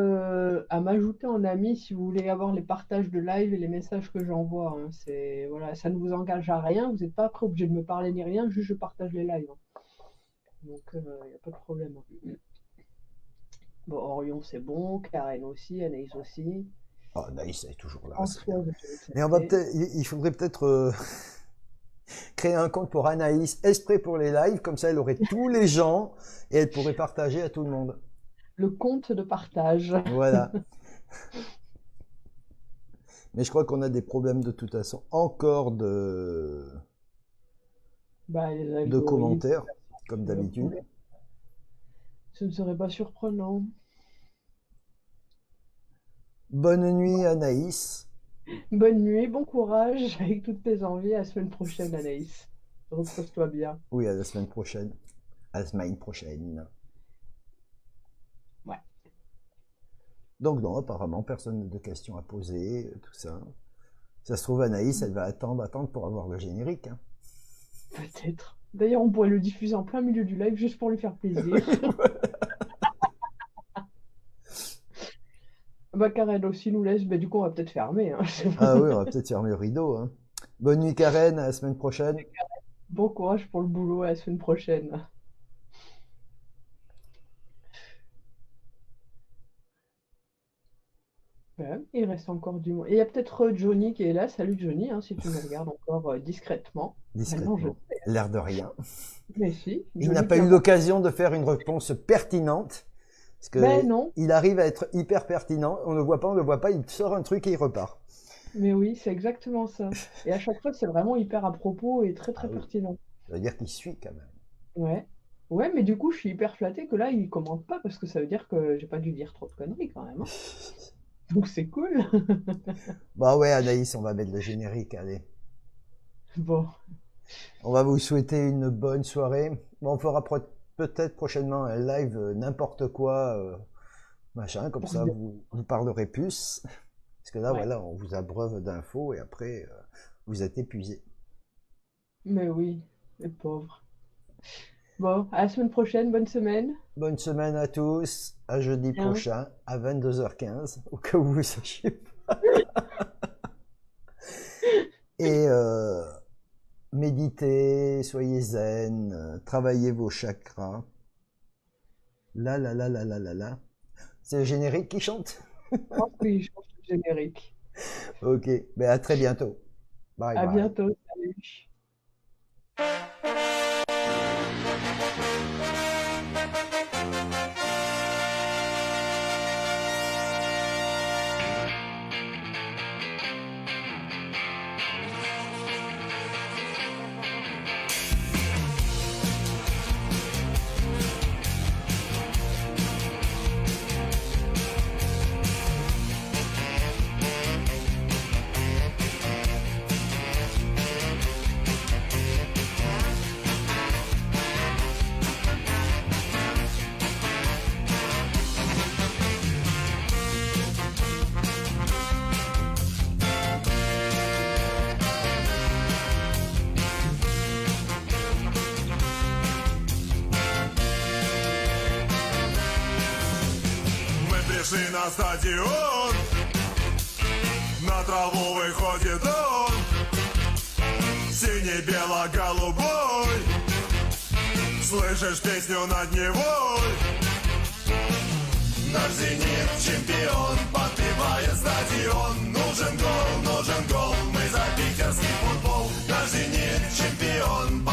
à m'ajouter en ami si vous voulez avoir les partages de live et les messages que j'envoie, hein. Voilà, ça ne vous engage à rien. Vous n'êtes pas après obligé de me parler ni rien, juste je partage les lives, hein. Donc il n'y a pas de problème, hein. Bon, Orion c'est bon, Karen aussi, Anaïs aussi. Oh, Naïs, elle est toujours là, c'est bien. Françoise, j'ai Et on va accepté. peut-être, il faudrait peut-être créer un compte pour Anaïs, exprès pour les lives, comme ça elle aurait tous les gens et elle pourrait partager à tout le monde. Le compte de partage. Voilà. Mais je crois qu'on a des problèmes de toute façon. Encore Bah, les de algorithmes, commentaires, comme le d'habitude. poulet. Ce ne serait pas surprenant. Bonne nuit Anaïs. Bonne nuit, bon courage avec toutes tes envies. À la semaine prochaine, Anaïs. Repose-toi bien. Oui, à la semaine prochaine. À la semaine prochaine. Ouais. Donc non, apparemment, personne n'a de questions à poser, tout ça. Ça se trouve, Anaïs, elle va attendre pour avoir le générique, hein. Peut-être. D'ailleurs, on pourrait le diffuser en plein milieu du live juste pour lui faire plaisir. Bah, Karen aussi nous laisse. Bah, du coup, on va peut-être fermer, hein. Ah oui, on va peut-être fermer le rideau, hein. Bonne nuit Karen, à la semaine prochaine. Bon courage pour le boulot. À la semaine prochaine. Ouais, il reste encore du monde. Et il y a peut-être Johnny qui est là. Salut Johnny, hein, si tu nous regardes encore discrètement. Maintenant, je Discrètement. sais. L'air de rien. Mais si, Il n'a Johnny pas qui eu en... l'occasion de faire une réponse pertinente. Parce que Ben non, il arrive à être hyper pertinent. On ne voit pas, on ne le voit pas. Il sort un truc et il repart. mais oui, c'est exactement ça. Et à chaque fois, c'est vraiment hyper à propos et très Ah très oui. pertinent. Ça veut dire qu'il suit quand même. Ouais. Ouais, mais du coup, je suis hyper flattée que là, il commente pas parce que ça veut dire que j'ai pas dû dire trop de conneries quand même, hein. Donc c'est cool. Bah ouais, Anaïs, on va mettre le générique, allez. Bon, On va vous souhaiter une bonne soirée. Bon, on fera peut-être prochainement un live n'importe quoi, machin, comme ça vous parlerez plus. Parce que là, ouais. voilà, on vous abreuve d'infos et après, vous êtes épuisés. Mais oui, les pauvres. Bon, à la semaine prochaine, bonne semaine. Bonne semaine à tous, à jeudi Bien. prochain, à 22h15, au cas où vous sachiez. Et méditez, soyez zen, travaillez vos chakras. Là, là, là, là, là, là, là. C'est le générique qui chante? Oui, je pense que c'est le générique. Ok, ben à très bientôt. Bye À bye. bientôt, salut. Мы пришли на стадион, на траву выходит он, синий-бело-голубой. Слышишь песню над Невой? Наш «Зенит» чемпион, подпевает стадион. Нужен гол, мы за питерский футбол. Наш «Зенит» чемпион,